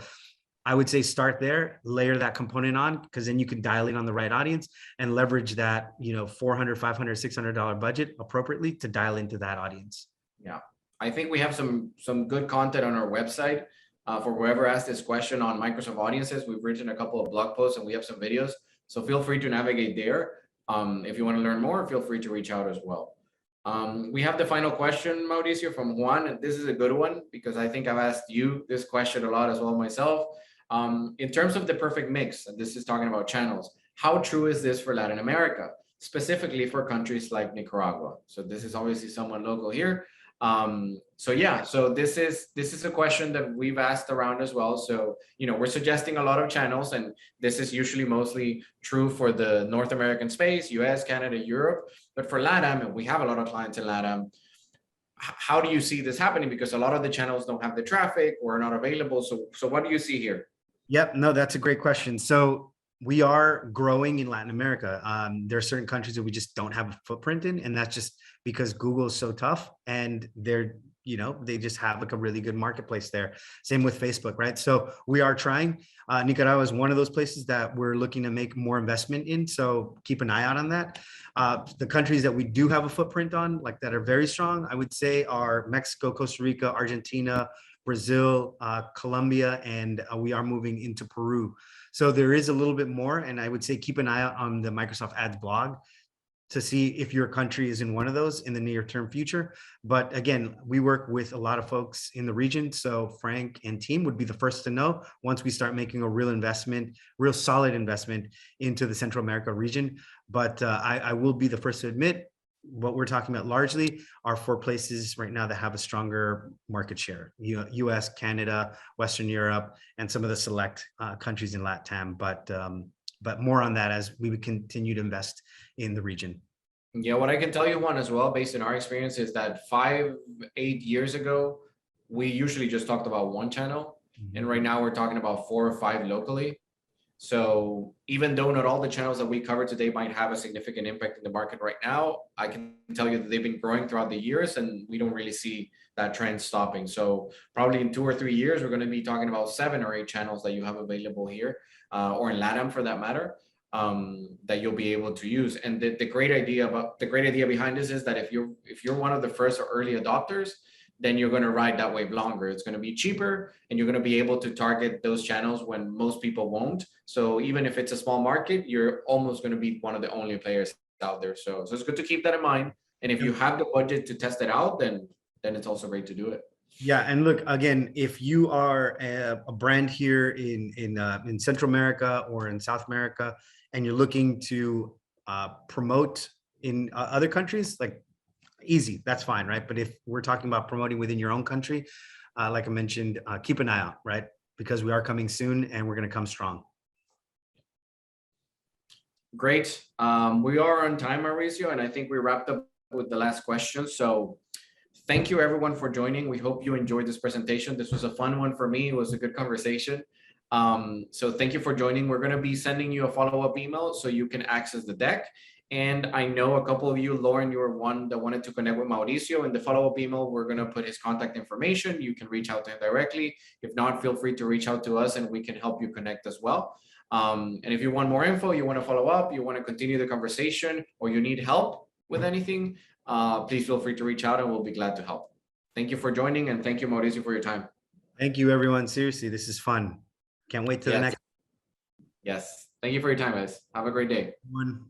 I would say start there, layer that component on, because then you can dial in on the right audience and leverage that, $400, $500, $600 budget appropriately to dial into that audience. Yeah, I think we have some good content on our website for whoever asked this question on Microsoft Audiences. We've written a couple of blog posts and we have some videos. So feel free to navigate there. If you want to learn more, feel free to reach out as well. We have the final question, Mauricio, from Juan, and this is a good one because I think I've asked you this question a lot as well myself. In terms of the perfect mix, and this is talking about channels, how true is this for Latin America, specifically for countries like Nicaragua? So this is obviously someone local here. So this is a question that we've asked around as well. So, we're suggesting a lot of channels, and this is usually mostly true for the North American space, US, Canada, Europe, but for LATAM, and we have a lot of clients in LATAM, how do you see this happening? Because a lot of the channels don't have the traffic or are not available. So what do you see here? Yep, no, that's a great question. So we are growing in Latin America. There are certain countries that we just don't have a footprint in, and that's just because Google is so tough and they just have like a really good marketplace there. Same with Facebook, right? So we are trying. Nicaragua is one of those places that we're looking to make more investment in. So keep an eye out on that. The countries that we do have a footprint on, like that are very strong, I would say are Mexico, Costa Rica, Argentina, Brazil, Colombia, and we are moving into Peru. So there is a little bit more, and I would say keep an eye out on the Microsoft Ads blog to see if your country is in one of those in the near term future. But again, we work with a lot of folks in the region. So Frank and team would be the first to know once we start making a real solid investment into the Central America region. But I will be the first to admit what we're talking about largely are 4 places right now that have a stronger market share: US, Canada, Western Europe, and some of the select countries in LATAM. But more on that as we would continue to invest in the region. Yeah, what I can tell you, Juan, as well, based on our experience, is that 8 years ago, we usually just talked about one channel. And right now we're talking about 4 or 5 locally. So even though not all the channels that we cover today might have a significant impact in the market right now, I can tell you that they've been growing throughout the years and we don't really see that trend stopping. So probably in 2 or 3 years, we're going to be talking about 7 or 8 channels that you have available here, or in LATAM for that matter, that you'll be able to use. And the great idea behind this is that if you're one of the first or early adopters, then you're going to ride that wave longer. It's going to be cheaper and you're going to be able to target those channels when most people won't. So even if it's a small market, you're almost going to be one of the only players out there. So it's good to keep that in mind. And if you have the budget to test it out, then it's also great to do it. Yeah, and look, again, if you are a brand here in Central America or in South America, and you're looking to promote in other countries, like, easy, that's fine, right? But if we're talking about promoting within your own country, like I mentioned, keep an eye out, right? Because we are coming soon and we're going to come strong. Great. We are on time, Mauricio, and I think we wrapped up with the last question. So thank you everyone for joining. We hope you enjoyed this presentation. This was a fun one for me. It was a good conversation. So thank you for joining. We're going to be sending you a follow-up email so you can access the deck. And I know a couple of you, Lauren, you were one that wanted to connect with Mauricio. In the follow-up email, we're going to put his contact information. You can reach out to him directly. If not, feel free to reach out to us and we can help you connect as well. And if you want more info, you want to follow up, you want to continue the conversation, or you need help with anything, please feel free to reach out and we'll be glad to help. Thank you for joining, and thank you, Mauricio, for your time. Thank you, everyone. Seriously, this is fun. Can't wait till the next. Yes. Thank you for your time, guys. Have a great day. One.